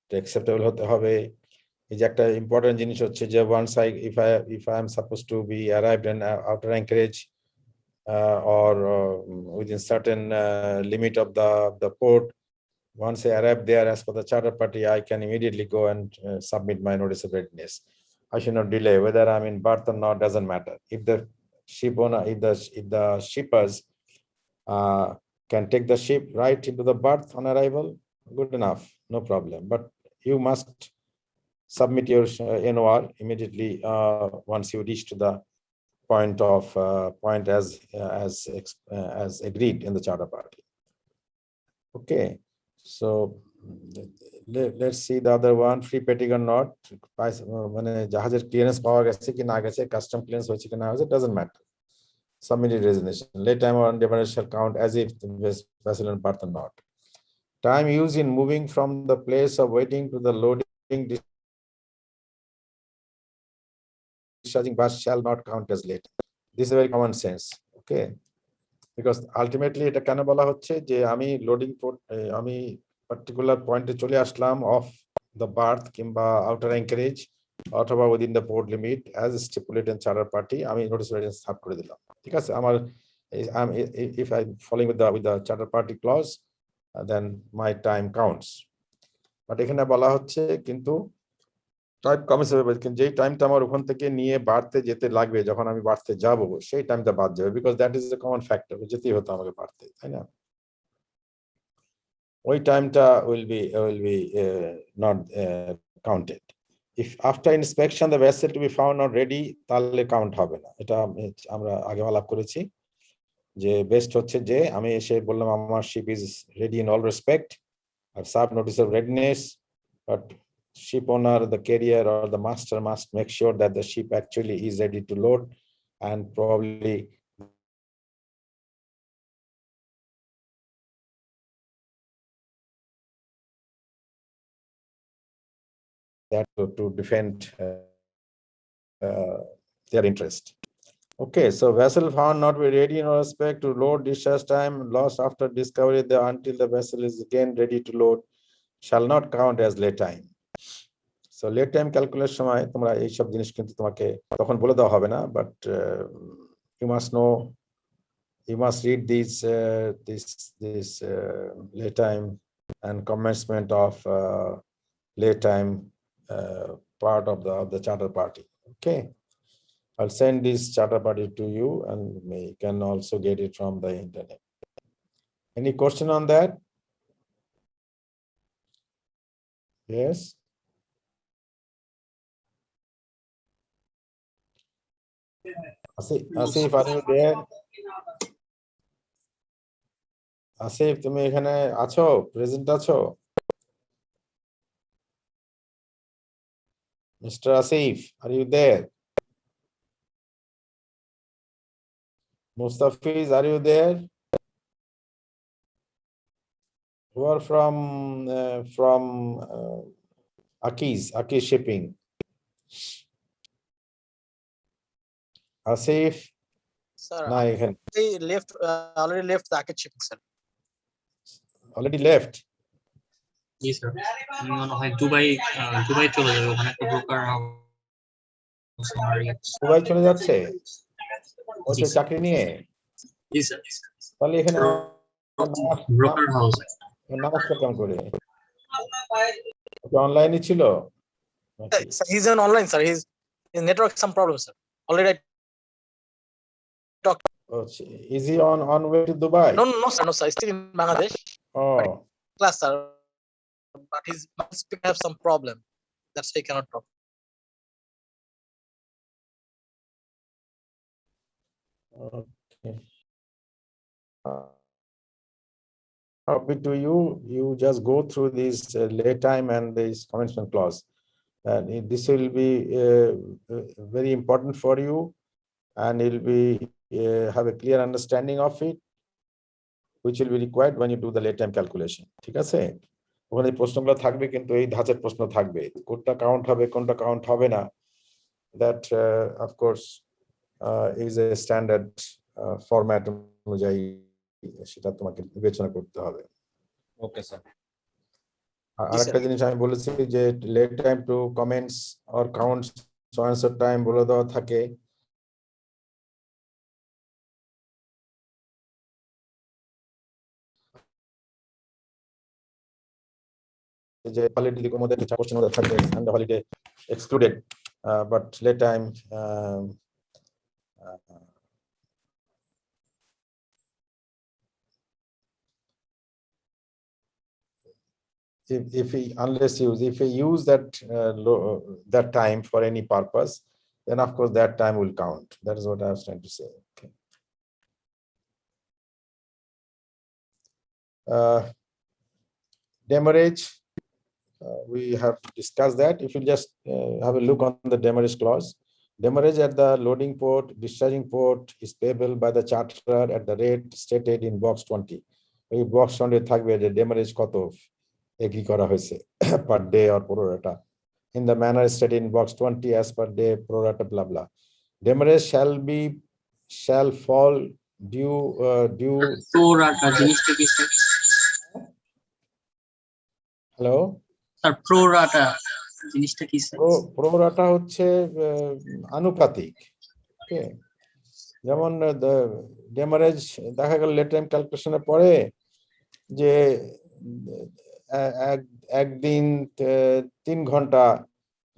এটা acceptable হতে হবে। এই যে একটা ইম্পর্টেন্ট জিনিস হচ্ছে যে once if I am supposed to be arrived in outer anchorage or within certain limit of the port, once I arrive there, as per the charter party, I can immediately go and submit my notice of readiness. I should not delay. Whether I'm in berth or not doesn't matter. If the ship owner, if the shippers can take the ship right into the berth on arrival, good enough, no problem. But you must submit your NOR immediately once you reach to the point as agreed in the charter party. Okay, so let's see the other one. Free petting or not, মানে জাহাজের clearance পাওয়া গেছে কি না গেছে, custom clearance হয়েছে কি না হয়েছে, doesn't matter. Submitted resignation. Lay time or undefined shall count as if the vessel in berth or not. Time used in moving from the place of waiting to the loading discharging berth shall not count as late. This is very common sense. Okay, because ultimately এটা কেন বলা হচ্ছে যে আমি loading আমি particular পয়েন্টে চলে আসলাম of the birth কিংবা আউটার অ্যাঙ্কারেজ অথবা within the port limit as stipulated in charter party, আমি নোটিস অফ রেডিনেস সাব করে দিলাম। ঠিক আছে, আমার if I following with the charter party clause, then my time counts. But এখানে বলা হচ্ছে কিন্তু টাইম কমে যাবে, কিন্তু যেই টাইমটা আমার ওখান থেকে নিয়ে বাড়তে যেতে লাগবে, যখন আমি বাড়তে যাব সেই টাইমটা বাদ যাবে, because that is the common factor, যেতেই হতো আমাকে বাড়তে, তাই না? ওই টাইমটা will be not counted. If after inspection the vessel to be found not ready, তাহলে কাউন্ট হবে না। এটা আমরা আগে আলাপ করেছি যে বেস্ট হচ্ছে যে আমি এসে বললাম আমার ship is ready in all respect, আর sub notice of readiness, but ship owner, the carrier or the master must make sure that the ship actually is ready to load, and probably that to defend their interest. Okay, so vessel found not be ready in respect to load, discharge time lost after discovery until the vessel is again ready to load shall not count as lay time. So late time calculation সময় তোমরা এই সব জিনিস কিন্তু তোমাকে তখন বলে দেওয়া হবে না, but you must know, you must read this late time and commencement of late time part of the charter party. Okay, I'll send this charter party to you, and you can also get it from the internet. Any question on that? Yes. Asif, are you there? Asif, তুমি এখানে আছো, present আছো? Mr. Asif, are you there? Mustafiz, are you there? Who are from Aki's shipping? Asif? Sir, No, you can they already left the Akit shipping, sir. already left. G sir, আমি মনে হয় Dubai চলে যাবে, ওখানে একটা broker Dubai চলে যাচ্ছে ওতে চাকরি নিয়ে? জি স্যার, তাহলে এখানে ব্রোকার হাউস। নামাজটা কেমন করে? অনলাইনে ছিল? Sir, he's on online, sir. His network some problem, sir. Already. Is he on way to Dubai? No, sir. No, sir. He's still in Bangladesh. Oh, Class, sir. But his speaker have some problem. That's why he cannot talk. Okay. Up to you. You just go through this lay time and this commencement clause. And this will be very important for you, and you'll be have a clear understanding of it, which will be required when you do the lay time calculation. ঠিক আছে? ওখানে প্রশ্নগুলো থাকবে, কিন্তু এই ধাঁচের প্রশ্ন থাকবে, কোনটা কাউন্ট হবে কোনটা কাউন্ট হবে না। That of course is a standard format অনুযায়ী সেটা তোমাকে বিবেচনা করতে হবে। Okay sir. আরেকটা জিনিস আমি বলেছি যে late time to commence or counts answer time বলে দেওয়া থাকে। যে হলিডে লিখো মধ্যে কিছু কোশ্চেন ওদের থাকে, and the holiday excluded, but late time if we use that that time for any purpose, then of course that time will count. That is what I was trying to say. Okay. Demurrage, we have discussed that. If you just have a look on the demurrage clause, demurrage at the loading port, discharging port is payable by the charterer at the rate stated in box 20. এই box 20 থাকবে যে demurrage কত agri করা হয়েছে per day or pro rata in the manner stated in box 20 as per day pro rata blah blah. Demurrage shall fall due pro rata জিনিসটা কি sir? Hello sir pro rata জিনিসটা কি sir? pro rata হচ্ছে আনুপাতিক। ওকে, যেমন demurrage দেখা গেল late time ক্যালকুলেশনের পরে যে একদিন 3 ঘন্টা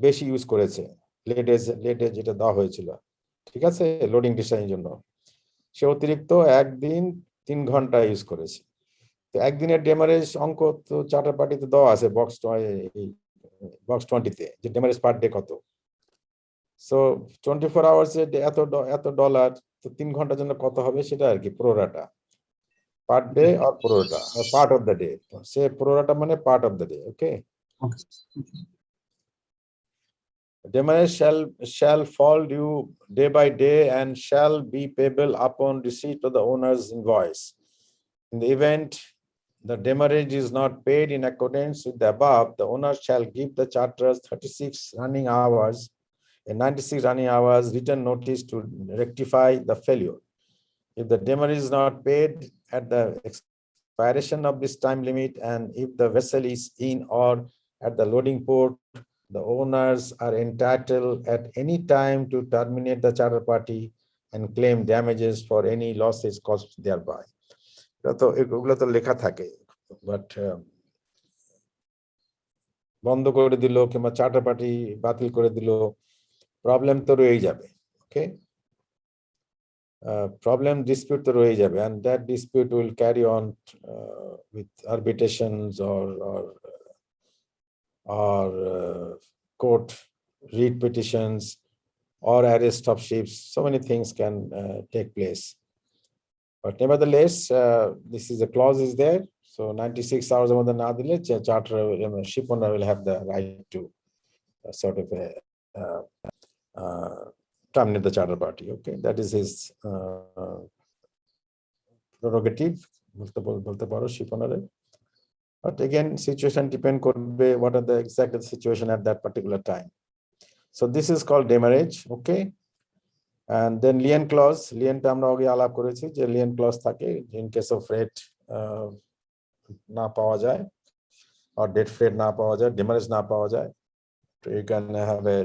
বেশি ইউজ করেছে লেটে যেটা দেওয়া হয়েছিল, ঠিক আছে, লোডিং ডিসচার্জের জন্য, সে অতিরিক্ত একদিন 3 ঘন্টা ইউজ করেছে। তো একদিনের ডেমারেজ অঙ্ক তো চার্টার পার্টিতে দেওয়া আছে বক্স 20 তে, যে ডেমারেজ পার ডে কত। সো 24 আওয়ার্স এত ডলার, তো 3 ঘন্টার জন্য কত হবে সেটা আর কি pro rata, per day or pro rata part of the day. Say pro rata মানে part of the day. Okay, demurrage shall fall due day by day and shall be payable upon receipt of the owner's invoice. In the event the demurrage is not paid in accordance with the above, the owner shall give the charterers 36 running hours and 96 running hours written notice to rectify the failure. If the demurrage is not paid at the expiration of this time limit, and if the vessel is in or at the loading port, the owners are entitled at any time to terminate the charter party and claim damages for any losses caused thereby. তো এগুলো তো লেখা থাকে, but বন্ধ করে দিল কিংবা charter party বাতিল করে দিল, প্রবলেম তো রয়েই যাবে। ওকে, problem dispute তো রয়ে যাবে, and that dispute will carry on with arbitrations or court read petitions or arrest of ships. So many things can take place, but nevertheless this is a clause is there. So 96 hours মধ্যে না দিলে charter ship owner will have the right to sort of terminate the charter party. Okay, that is his prerogative, বলতে পারো ship owner. But again, situation depend করবে what are the exact situation at that particular time. So this is called demurrage. Okay, and then lien clause. Lien টা আমরা আগে আলাপ করেছি যে lien clause থাকে in case of freight না পাওয়া যায় or dead freight না পাওয়া যায়, demurrage না পাওয়া যায়, so you can have a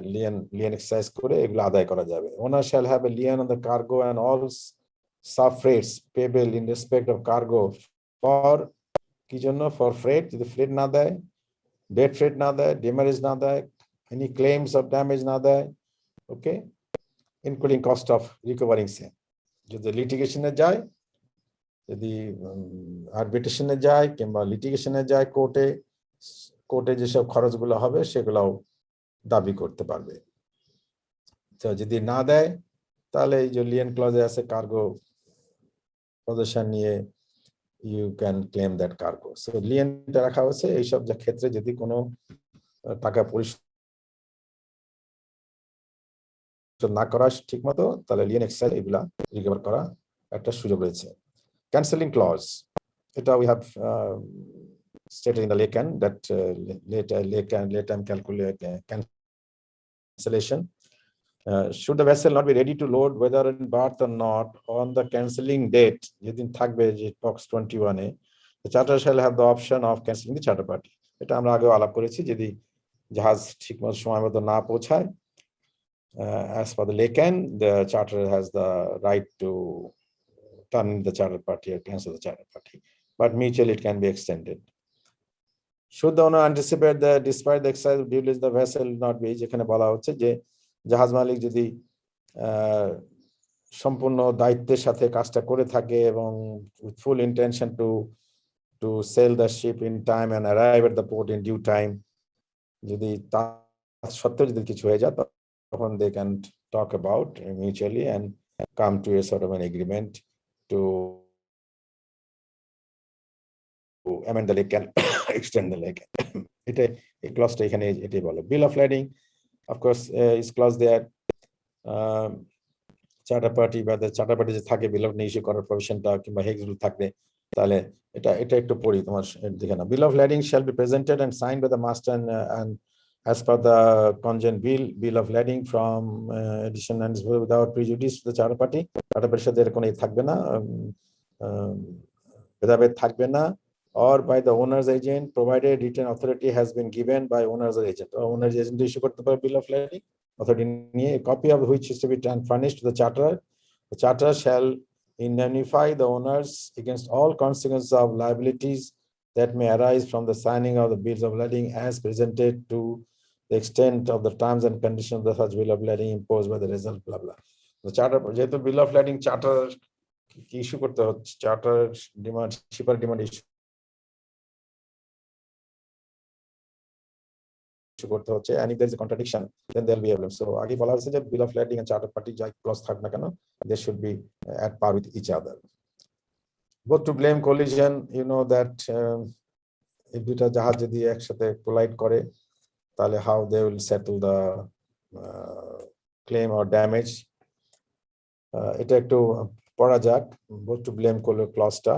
lien exercise করে এগুলো আদায় করা যাবে। Owner shall have a lien on the cargo and all sub freights payable in respect of cargo for কি জন্য, for freight, যদি freight না দেয়, dead freight না দেয়, demurrage না দেয়, any claims of damage না দেয়, okay, including cost of recovering same. যদি লিটিগেশনে যায়, যদি আরবিট্রেশনে যায় কিংবা লিটিগেশনে যায়, কোর্টে যেসব খরচগুলো হবে সেগুলোও দাবি করতে পারবে। তো যদি না দেয় তাহলে এই যে লিয়েন ক্লজে আছে কার্গো পজিশন নিয়ে you can claim that cargo. So লিয়েনটা রাখা হচ্ছে এইসব যে ক্ষেত্রে যদি কোনো টাকা পরিশোধ না করা ঠিক মতো, তাহলে লিয়েন এক্সাইজ এগুলা রিকভার করা একটা সুযোগ রয়েছে। ক্যান্সেলিং ক্লজ, এটা we have stated in the লেকেন that late time calculate cancellation. Should the vessel not be ready to load whether in berth or not on the cancelling date, যেদিন থাকবে যে box 21 A, the charter shall have the option of cancelling the charter party. এটা আমরা আগেও আলাপ করেছি, যদি জাহাজ ঠিকমতো সময় মতো না পৌঁছায়, as per the লেকেন, the charter has the right to terminate the charter party or cancel the charter party, but mutually it can be extended. Should the owner anticipate that despite the exercise of due diligence the vessel not be, যেখানে বলা হচ্ছে যে জাহাজ মালিক যদি সম্পূর্ণ দায়িত্বের সাথে কাজটা করে থাকে এবং full intention to sail the ship in time and arrive at the port in due time, যদি তা সত্ত্বেও যদি কিছু হয়ে যায়, তখন they can talk about mutually and come to a sort of an agreement to amend the lake and extend the lake. এটা এই ক্লজটা এখানে এটাই বলে। Bill of lading of course is clause there. Charter party বা charter party যে থাকে বিল of issue করার প্রভিশনটা কিংবা হেক্স রুল থাকবে, তাহলে এটা একটু পড়ি তোমার দেখে না। Bill of lading shall be presented and signed by the master and as per the conjoint bill of lading from addition and without prejudice to the charter party. Charter পার্টির সাথে কোনো থাকবে না, ভেদাভেদ থাকবে না, or by the owner's agent provided written authority has been given by owner's agent. Owner's agent issue করতে পারে bill of lading, authority নিয়ে, a copy of which is to be furnished to the charterer. The charterer shall indemnify the owners against all consequences of liabilities that may arise from the signing of the bills of lading as presented to the extent of the terms and conditions of the such bill of lading imposed by the result blah blah. The charter যেহেতু bill of lading charter কি issue করতে হচ্ছে, charter demand shipper demand issue করতে হচ্ছে, and if there is a contradiction then there will be a problem. So আগে বলা হয়েছে যে bill of lading and charter party যাই ক্লজ থাক না কেন, they should be at par with each other. Both to blame collision, you know that if দুটা জাহাজ যদি একসাথে collide করে, তাহলে how they will settle the claim or damage. এটা একটু পড়া যাক, both to blame clause-টা.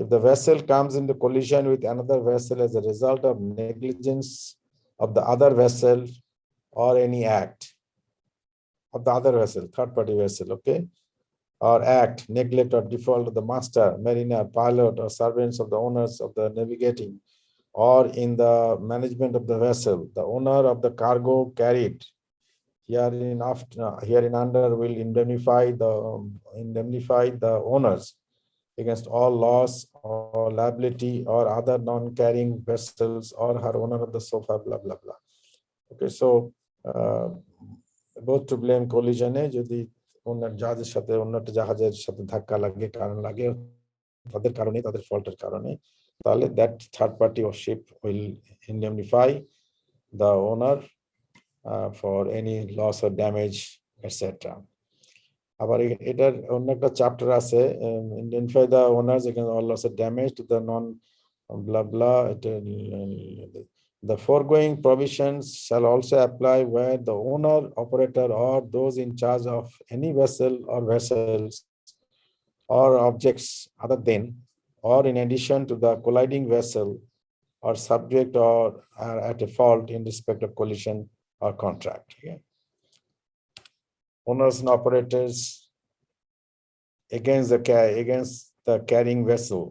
If the vessel comes into collision with another vessel as a result of negligence of the other vessel or any act of the other vessel, third party vessel, okay, or act, neglect or default of the master, mariner, pilot or servants of the owners of the navigating or in the management of the vessel, the owner of the cargo carried hereinafter will indemnify the owners against all loss or liability or other non-carrying vessels or her owner of the sofa, blah blah blah. Okay, so both to blame collision এ যদি অন্য জাহাজের সাথে অন্য একটা জাহাজের সাথে ধাক্কা লাগে, কারণ লাগে তাদের কারণে, তাদের ফল্টের কারণে, তাহলে that third party or ship will indemnify the owner for any loss or damage, etc. আবার এটার অন্য একটা চ্যাপ্টার আছে, indemnify the owners against all loss or damage to the non blah blah. The foregoing provisions shall also apply where the owner, operator or those in charge of any vessel or vessels or objects other than or in addition to the colliding vessel or subject or are at a fault in respect of collision or contract. Okay? Owners and operators against the carrying vessel.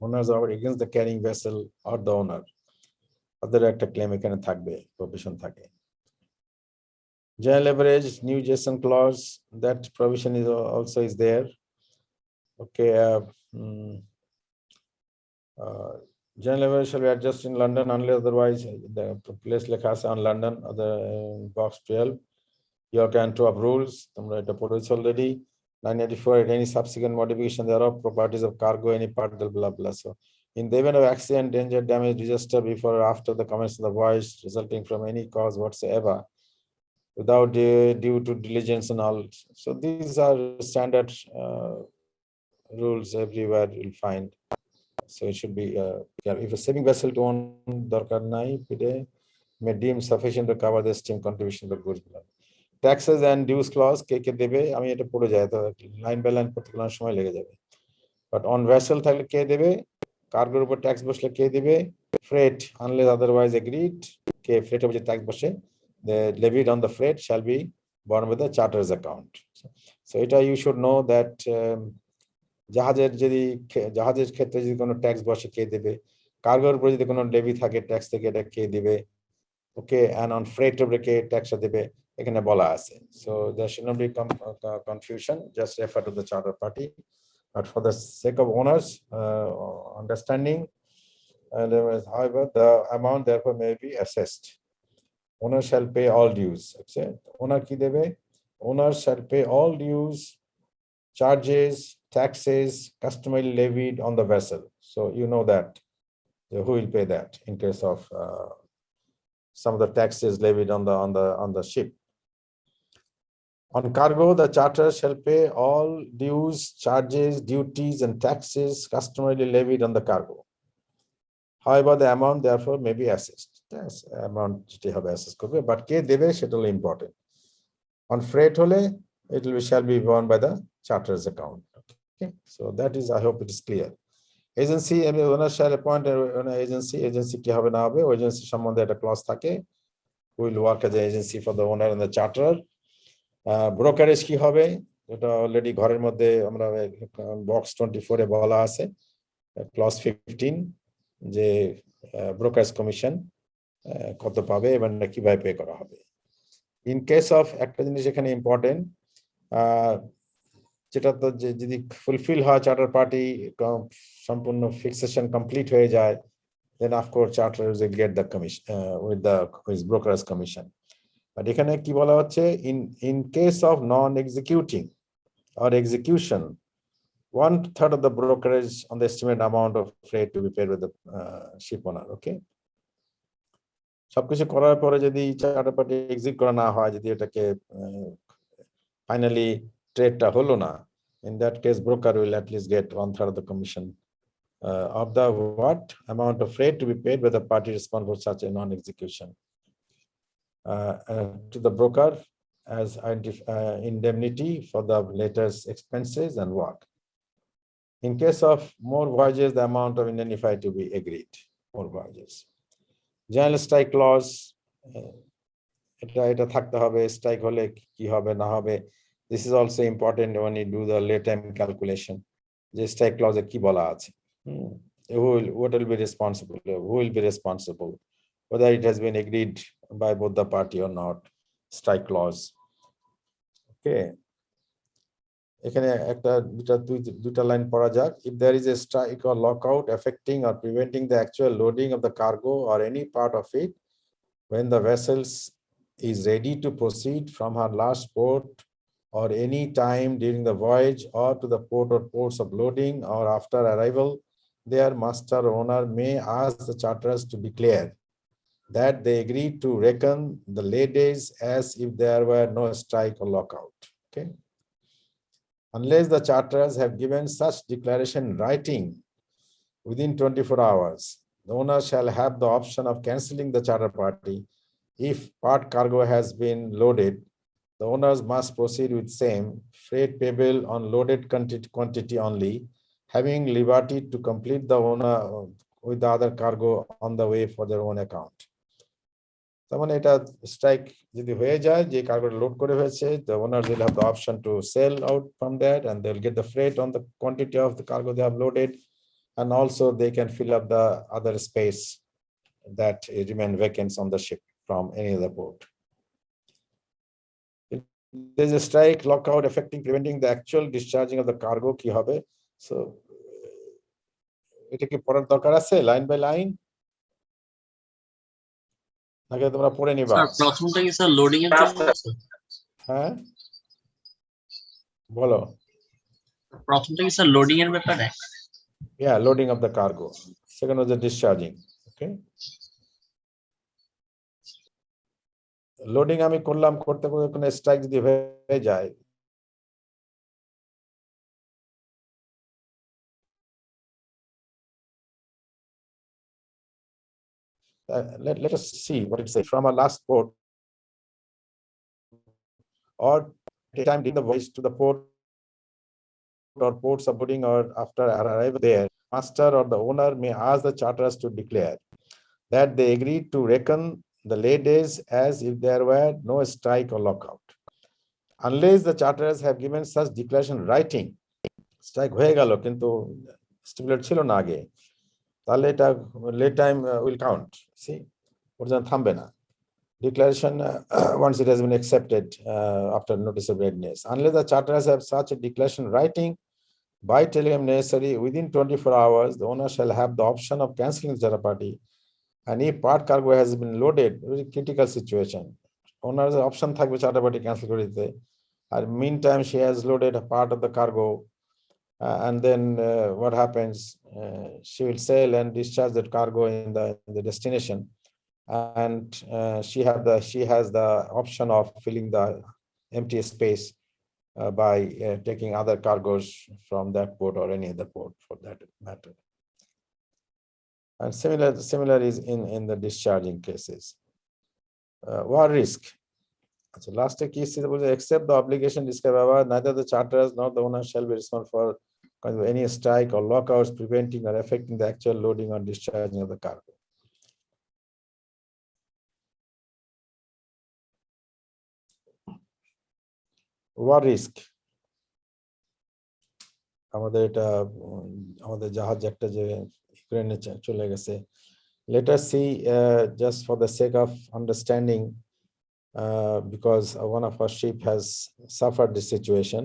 Owners are against the carrying vessel or the owner. Other একটা claim এখানে থাকবে, provision থাকে. General leverage, new Jason clause, that provision is also there. Okay. General leverage shall be adjusted in London unless otherwise the place লেখা আছে on London, other box 12. Your contour of rules, already 984, at any subsequent modification thereof, properties of cargo, any part of blah blah. So in the event of accident, danger, damage, disaster before or after the commencement of the voyage resulting from any cause whatsoever, without due to diligence and all. So these are standard rules everywhere you'll find. So it should be if a saving vessel to own darkar nai may deem sufficient to cover the steam contribution of goods below. Taxes and dues clause কে দেবে আমি এটা পড়ে যায় তো line by line পড়তে গেলে সময় লেগে যাবে বাট অন ভেসেল থাকলে কে দেবে কার্গোর উপর ট্যাক্স বসলে কে দেবে freight unless otherwise agreed কে freight উপর যে ট্যাক্স বসে the levied on the freight shall be borne with the charter's account. So এটা you should know that জাহাজের ক্ষেত্রে যদি কোনো ট্যাক্স বসে কে দেবে কার্গোর উপর যদি কোনো লেভি থাকে ট্যাক্স থেকে এটা কে দিবে ওকে and on freight উপরে কে ট্যাক্স দেবে এখানে বলা আছে so there should not be confusion just refer to the charter party but for the sake of owners understanding however the amount therefore may be assessed. Owner shall pay all dues. Okay? Owner ki debe? Owner shall pay all dues, charges, taxes customarily levied on the vessel. So you know that who will pay that in case of some of the taxes levied on the ship. On cargo, the charter shall pay all dues, charges, duties, and taxes customarily levied on the cargo. However, the amount therefore may be assessed. Yes, amount assessed, but কে দেবে সেটা হলো important. On freight হলে it will shall be borne by the charter's account. Okay, so that is I hope it is clear. Agency, owner shall appoint an agency কি হবে না হবে ওই agency সম্বন্ধে একটা clause থাকে who will work as an agency for the owner and the charter. Brokerage কি হবে এটা অলরেডি ঘরের মধ্যে আমরা box 24 এ বলা আছে clause 15 যে ব্রোকারেজ কমিশন কত পাবে এবং কিভাবে পে করা হবে ইন কেস অফ একটা জিনিস এখানে ইম্পর্টেন্ট যেটা তো যদি ফুলফিল হয় চার্টার পার্টি সম্পূর্ণ ফিক্সেশন কমপ্লিট হয়ে যায় then of course charters will get the commission with the brokerage commission but এখানে কি বলা হচ্ছে in case of non executing or execution 1/3 of the brokerage on the estimated amount of freight to be paid with the ship owner. Okay. সবকিছু করার পরে যদি charter party exit করা না হয় যদি এটাকে ফাইনালি ট্রেডটা হলো না in that case broker will at least get 1/3 of the commission of the amount of freight to be paid by the party responsible for such a non-execution to the broker as indemnity for the latest expenses and work. In case of more voyages, the amount of indemnity to be agreed. More voyages. General strike clause. এটা থাকতে হবে strike হলে কি হবে না হবে. This is also important when you do the late time calculation. The strike clause কি বলা আছে. What will be responsible? Who will be responsible? Whether it has been agreed by both the party or not. Strike clause. Okay. এখানে একটা দুটা line পড়া যাক if there is a strike or lockout affecting or preventing the actual loading of the cargo or any part of it when the vessel is ready to proceed from her last port or any time during the voyage or to the port or ports of loading or after arrival their master owner may ask the charterers to declare that they agree to reckon the lay days as if there were no strike or lockout. Okay. Unless the charterers have given such declaration in writing within 24 hours, the owner shall have the option of cancelling the charter party. If part cargo has been loaded, the owners must proceed with same freight payable on loaded quantity only, having liberty to complete the owner with the other cargo on the way for their own account. তখন এটা strike যদি হয়ে যায় যে কার্গোটা load করে হয়েছে the owners will have the option to sell out from that and they'll get the freight on the quantity of the cargo they have loaded and also they can fill up the other space that remain vacant on the ship from any other port. If there's a strike lockout affecting preventing the actual discharging of the cargo কি হবে so এটা কি পড়ার দরকার আছে line by line নাকি তোমরা পড়ে নিবা স্যার প্রথমটা কি স্যার লোডিং এর জন্য আছে হ্যাঁ বলো প্রথমটা কি স্যার লোডিং এর ব্যাপারে yeah loading of the cargo second was the discharging okay loading আমি করলাম, করতে করতে কোনো স্ট্রাইক যদি হয়ে যায়, let us see what it says from our last port or time in the voice to the port or ports of boarding or after arrival there, master or the owner may ask the charterers to declare that they agreed to reckon the lay days as if there were no strike or lockout. Unless the charterers have given such declaration writing, strike হয়ে গেল কিন্তু stipulate ছিল না আগে, তাহলে এটা late time will count. See, ওর জন্য থামবে না declaration once it has been accepted after notice of readiness. Unless the charterers have such a declaration writing by telegram necessary within 24 hours, the owner shall have the option of cancelling the charter party. And if part cargo has been loaded, very critical situation, owner's option থাকবে charter party cancel করে দিতে। And meantime, she has loaded a part of the cargo, and then what happens? She will sail and discharge that cargo in the destination, and she has the option of filling the empty space by taking other cargoes from that port or any other port for that matter. And similar is in the discharging cases. War risk. So last case is except the obligation described above, neither the charterers nor the owner shall be responsible for any strike or lockouts preventing or affecting the actual loading or discharging of the cargo. War risk. আমাদের এটা আমাদের জাহাজ একটা যে ইউক্রেনে চলে গেছে। Let us see just for the sake of understanding, because one of our ship has suffered this situation.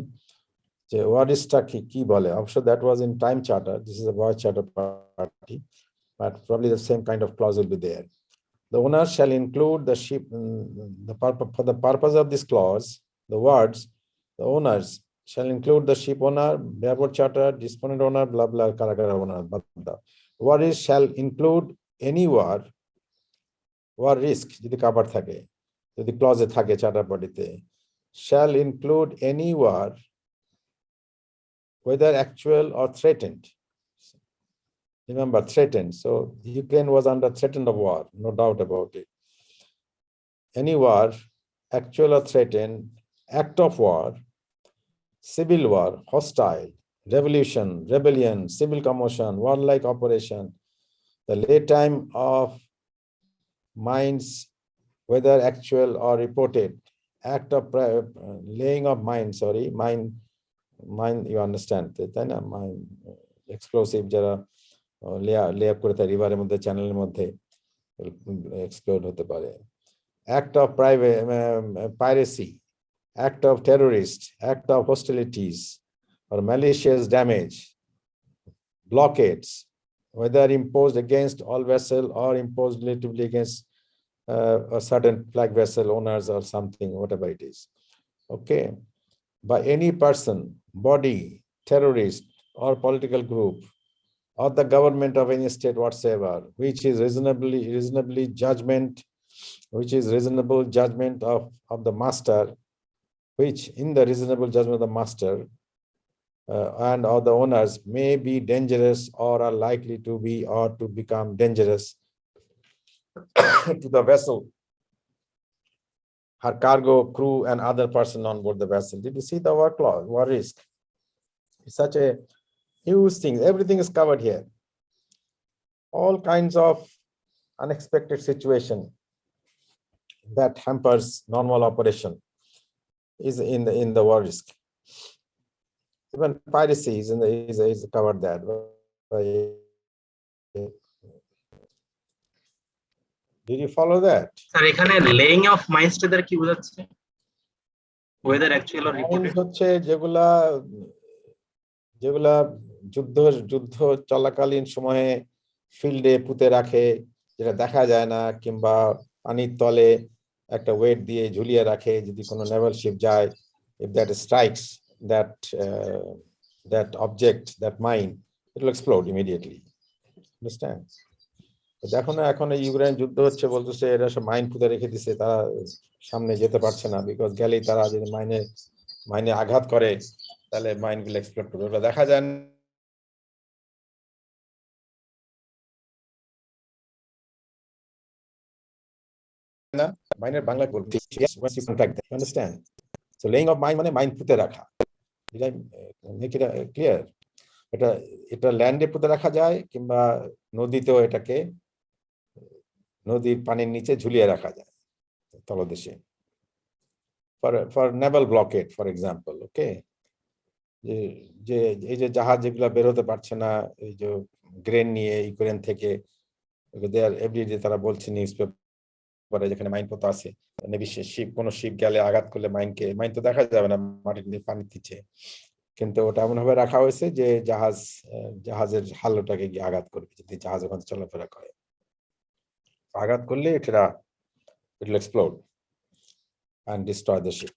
যে war riskটা কি বলে? Also that was in time charter. This is a voyage charter party, but probably the same kind of clause will be there. The owner shall include the ship for the purpose of this clause. The words the owners shall include the ship owner, bareboat charter, disponent owner, blah blah, karakara owner. But the war risk shall include any war risk যদি cover থাকে, যদি ক্লজে থাকে charter পার্টিতে, shall include any war whether actual or threatened. Remember, threatened. So Ukraine was under threatened of war, no doubt about it. Any war, actual or threatened, act of war, civil war, hostile, revolution, rebellion, civil commotion, warlike operation, the lay time of mines, whether actual or reported, act of laying of mine, mine, you understand, mine, explosive, যারা lay up করে তার রিভারের মধ্যে, চ্যানেলের মধ্যে explode হতে পারে। Act of piracy, act of terrorist, act of hostilities or malicious damage, blockades, whether imposed against all vessel or imposed relatively against a certain flag vessel owners or something, whatever it is. Okay, by any person, body, terrorist or political group or the government of any state whatsoever, which is reasonably judgment, which is reasonable judgment of the master, which in the reasonable judgment of the master and or the owners may be dangerous or are likely to be or to become dangerous to the vessel, her cargo, crew, and other person on board the vessel. Did you see the war clause, war risk? It's such a huge thing. Everything is covered here. All kinds of unexpected situation that hampers normal operation is in the war risk. Even piracy is covered that. Did you follow that? Sir এখানে laying of mines টেদার কি বোঝাচ্ছে? Weather actual or reported হচ্ছে যেগুলা যুদ্ধ চলাকালীন সময়ে ফিল্ডে পুঁতে রাখে, যেটা দেখা যায় না, কিংবা পানির তলে একটা ওয়েট দিয়ে ঝুলিয়ে রাখে, যদি কোনো নেভাল শিপ যায়, if that strikes that object, that mine, it will explode immediately. Understand? দেখো না এখন ইউক্রেন যুদ্ধ হচ্ছে, বলতেছে এরা সব মাইন পুঁতে রেখে দিছে, তারা সামনে যেতে পারছে না, বিকজ গেলেই তারা যদি মাইনে আঘাত করে তাহলে মাইন গুলো এক্সপ্লোড করবে। ওটা দেখা যায় না, মাইনের বাংলা বলতে understand. So laying of mine মানে মাইন পুঁতে রাখা। Make it clear. এটা ল্যান্ডে পুঁতে রাখা যায়, কিংবা নদীতেও এটাকে নদীর পানির নিচে ঝুলিয়ে রাখা যায় তলদেশে, for naval blockade for example. Okay, যে এই যে জাহাজ যেগুলো বেরোতে পারছে না, এই যে গ্রেন নিয়ে ইউক্রেন থেকে, এভরিডে তারা বলছে নিউজ পেপারে, যেখানে মাইন পোতা আছে, নেভি শিপ, কোনো শিপ গেলে আঘাত করলে মাইন তো দেখা যাবে না মাটির পানির নিচে, কিন্তু ওটা এমন ভাবে রাখা হয়েছে যে জাহাজের হালটাকে গিয়ে আঘাত করবে যদি জাহাজ ওখানে চলাফেরা করে। আঘাত করলে it will explode and destroy the ship.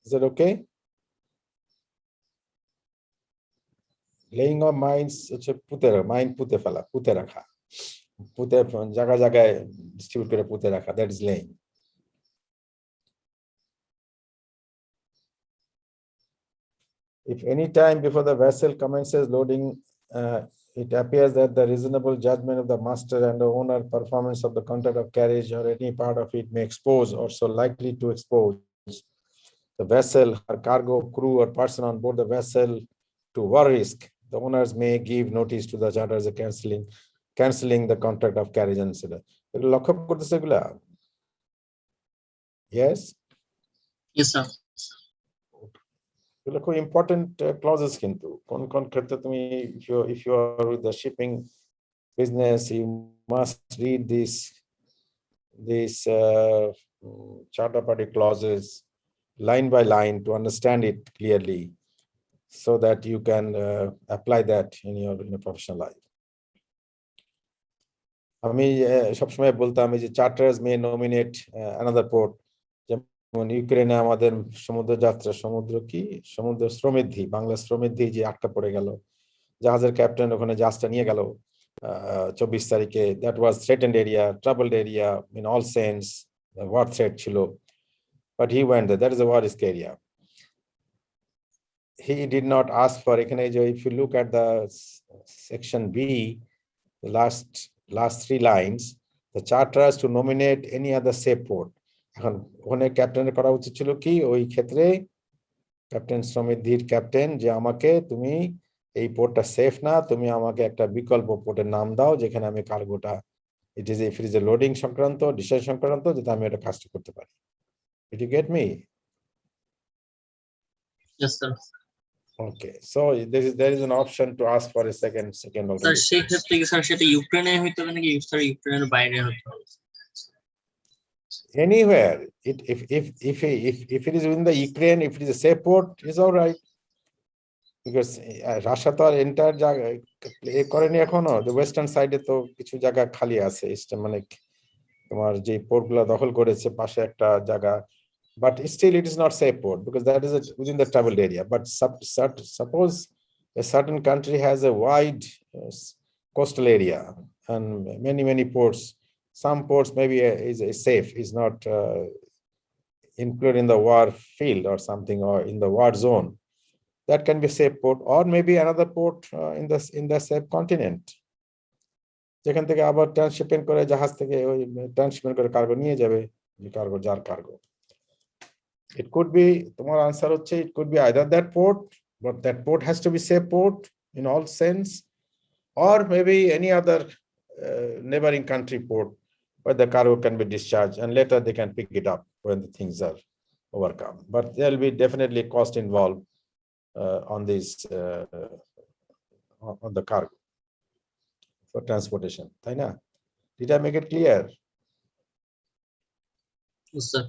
Is that okay? Laying of mines হচ্ছে মাইন পুঁতে ফেলা, পুঁতে রাখা, পুঁতে জায়গায় জায়গায় ডিস্ট্রিবিউট করে পুঁতে রাখা, that is laying. If any time before the vessel commences loading, it appears that the reasonable judgment of the master and the owner performance of the contract of carriage or any part of it may expose or so likely to expose the vessel, her cargo, crew, or person on board the vessel to war risk. The owners may give notice to the charters canceling the contract of carriage and etc. লক্ষ্য করতেছে এগুলা? Yes? Yes, sir. এগুলো খুব important clauses, কিন্তু কোন কোন ক্ষেত্রে তুমি if you are with the shipping business, you must read these charter party clauses line by line to understand it clearly, so that you can apply that in your professional life. আমি সবসময় বলতাম যে চার্টার্স মে nominate another port, যেমন ইউক্রেনে আমাদের সমুদ্র শ্রমিদ্ধি, বাংলা শ্রমিদ্ধি যে আটকা পড়ে গেল, জাহাজের ক্যাপ্টেন ওখানে জাহাজটা নিয়ে গেল 24 তারিখে, that was threatened area, troubled area in all sense, war threat ছিল, but he went there, that is a war risk area. He did not ask for, এখানে যে if you look at the section B, the last 3 lines, the charterers to nominate any other safe port. এখন ওখানে ক্যাপ্টেনের করা উচিত ছিল কি, ওই ক্ষেত্রে ক্যাপ্টেন সমৃদ্ধির ক্যাপ্টেন, যে আমাকে তুমি এই পোর্টটা সেফ না, তুমি আমাকে একটা বিকল্প পোর্টের নাম দাও যেখানে আমি কার্গোটা, ইট ইজ এ লোডিং সংক্রান্ত, ডিসচার্জ সংক্রান্ত, যেটা আমি এটা কাজটা করতে পারি। Did you get me? Yes, sir. Okay, so there is an option to ask for a second sir alternative. সেই ক্ষেত্রে কি স্যার সেটা ইউক্রেনে হইতে হবে নাকি স্যার ইউক্রেনের বাইরে হতে হবে? Anywhere, if it is within the Ukraine, if it is a safe port, it's all right, because Russia তো আর এন্টার জায়গা করেনি এখনো, the western side এ তো কিছু জায়গা খালি আছে, মানে তোমার যে পোর্টগুলো দখল করেছে পাশে একটা জায়গা, but still it is not safe port because that is within the traveled area. But suppose a certain country has a wide coastal area and many ports. Some ports maybe is safe, is not included in the war field or something, or in the war zone. That can be a safe port, or maybe another port in the safe continent. যেখান থেকে আবার transshipment করে, জাহাজ থেকে ওই transshipment করে cargo নিয়ে যাবে, যে কার্গো যার কার্গো। It could be, তোমার আনসার হচ্ছে, it could be either that port, but that port has to be safe port in all sense, or maybe any other neighboring country port where the cargo can be discharged and later they can pick it up when the things are overcome. But there will be definitely cost involved on this on the cargo for transportation. তাই না? Did I make it clear? Yes, sir.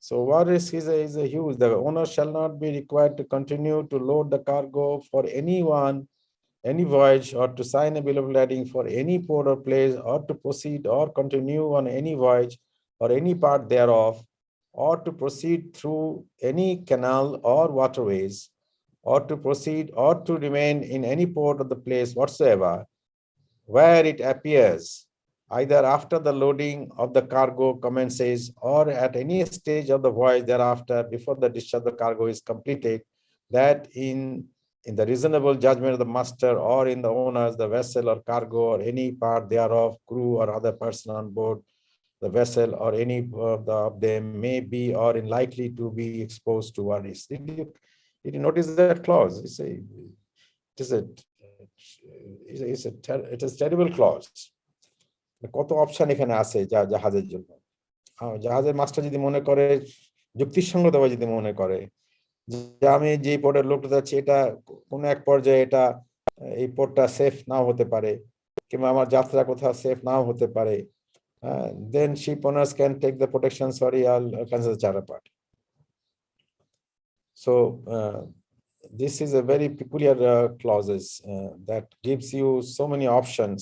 So war risk is a huge. The owner shall not be required to continue to load the cargo for anyone, any voyage, or to sign a bill of lading for any port or place, or to proceed or continue on any voyage or any part thereof, or to proceed through any canal or waterways, or to proceed or to remain in any port of the place whatsoever, where it appears either after the loading of the cargo commences or at any stage of the voyage thereafter before the discharge of the cargo is completed, that in the reasonable judgment of the master or in the owners, the vessel or cargo or any part thereof, crew or other person on board the vessel or any of them may be or in likely to be exposed to worries. Did you notice that clause? It is a terrible clause. কত option এখানে আছে জাহাজের জন্য। জাহাজের master যদি মনে করে যুক্তিসঙ্গতভাবে যদি মনে করে যে আমি যে পোর্টের লোকটা যাচ্ছি এটা কোনো এক পর্যায়ে এটা এই পোর্টটা সেফ নাও হতে পারে কিংবা আমার যাত্রা কোথাও সেফ নাও হতে পারে, then ship owners can take the protection, sorry, I'll consider the charter party. So this is a very peculiar clauses that gives you so many options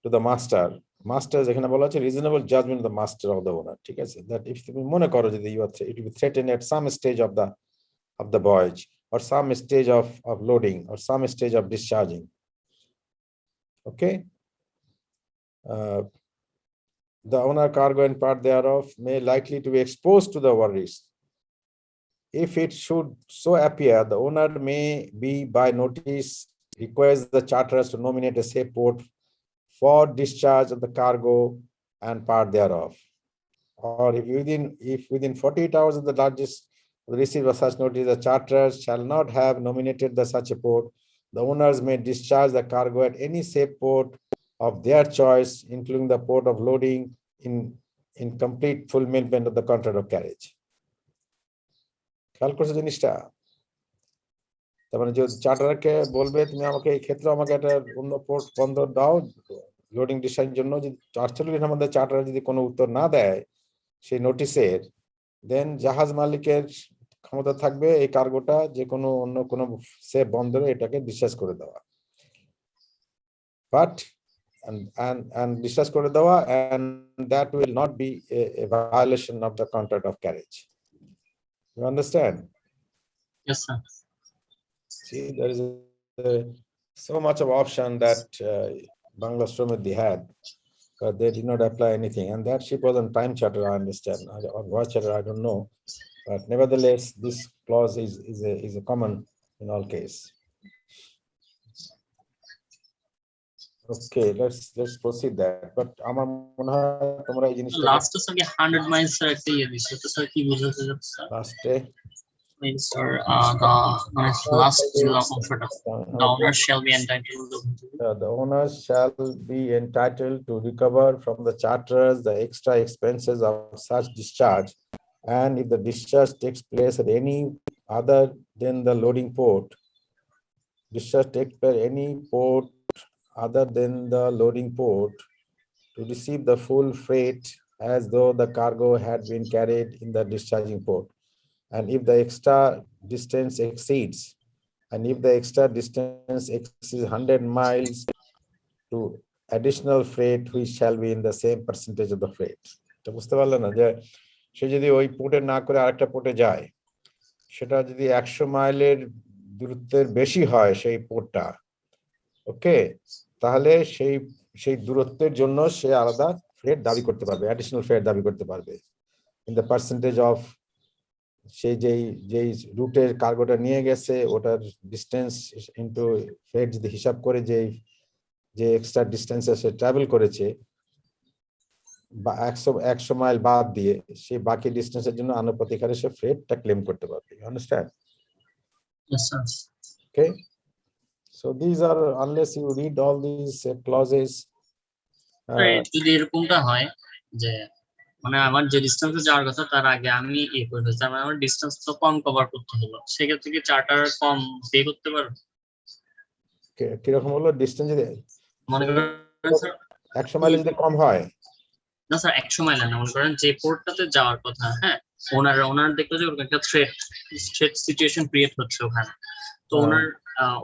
to the master. Masters এখানে বলা আছে reasonable judgment of the master of the owner, ঠিক আছে, that if তুমি মনে করো যদি it will be threatened at some stage of the voyage or some stage of loading or some stage of discharging. Okay. The owner, cargo and part thereof may likely to be exposed to the worries. If it should so appear, the owner may be by notice request the charterers to nominate a safe port for discharge of the cargo and part thereof. Or if within 48 hours of the largest receive of such notice, the charterers shall not have nominated such a port, the owners may discharge the cargo at any safe port of their choice, including the port of loading in complete fulfillment of the contract of carriage. খেয়াল করছো জিনিসটা? তার মানে যে চার্টারকে বলবে তুমি আমাকে এই ক্ষেত্রে আমাকে একটা অন্য পোর্ট বন্দর দাও লোডিং ডিসচার্জের জন্য, যদি 48 ঘন্টার মধ্যে চার্টার যদি কোনো উত্তর না দেয় সেই নোটিশের, দেন জাহাজ মালিকের ক্ষমতা থাকবে এই কার্গোটা যে কোনো অন্য কোনো সেফ বন্দরে এটাকে ডিসচার্জ করে দেওয়া, বাট and discharge করে দেওয়া, and that will not be a violation of the contract of carriage. You understand? Yes, sir. See, there is so much of option that Bangla Stromedi had, but they did not apply anything. And that ship was on time charter, I understand, or voyage charter, I don't know. But nevertheless, this clause is a common in all case. Okay, let's proceed that. But আমার মনে হয় তোমরা এই জিনিসটা last তো sir 100 Miles sir একটা ইয়ে দিছে, তো স্যার কি বোঝাতে যাচ্ছে স্যার? লাস্টে Means sir, the last অংশটা, the owner shall be entitled the owners shall be entitled to recover from the charterers the extra expenses of such discharge, and if the discharge takes place at any other than the loading port, discharge takes place at any port other than the loading port, to receive the full freight as though the cargo had been carried in the discharging port. And if the extra distance exceeds 100 miles, to additional freight which shall be in the same percentage of the freight. তো বুঝতে পারলে না যে সে যদি ওই পোর্টে না করে আরেকটা পোর্টে যায়, সেটা যদি 100 মাইলের দূরত্বের বেশি হয় সেই পোর্টটা, ওকে, তাহলে সেই দূরত্বের জন্য সে আলাদা ফ্রেট দাবি করতে পারবে, অ্যাডিশনাল ফ্রেট দাবি করতে পারবে ইন দ্য পার্সেন্টেজ অফ সেই যেই রুটের কার্গোটা নিয়ে গেছে ওটার ডিস্টেন্স ইনটু ফ্রেট যদি হিসাব করে যে এক্সট্রা ডিস্টেন্সে সে ট্রাভেল করেছে বা 100 মাইল বাদ দিয়ে সেই বাকি ডিস্টেন্সের জন্য আনুপাতিক হারে সে ফ্রেটটা ক্লেম করতে পারবে। You understand? Yes, sir. Okay. So these are, unless you read all these clauses, যদি এরকমটা হয় যে মানে আমার যে ডিসটেন্সে যাওয়ার কথা তার আগে আমি করে দিচ্ছি, আমার ডিসটেন্স তো কম কভার করতে হলো, সেক্ষেত্রে কি চার্টার কম পে করতে পারবে? কিরকম হলো ডিসটেন্স? যদি মনে করেন 100 মাইল যদি কম হয়, না স্যার 100 মাইল না, মনে করেন যে পোর্টটাতে যাওয়ার কথা, হ্যাঁ, ওনার দেখলো যে ওখানে একটা থ্রেট সিচুয়েশন ক্রিয়েট হচ্ছে ওখানে, তো ওনার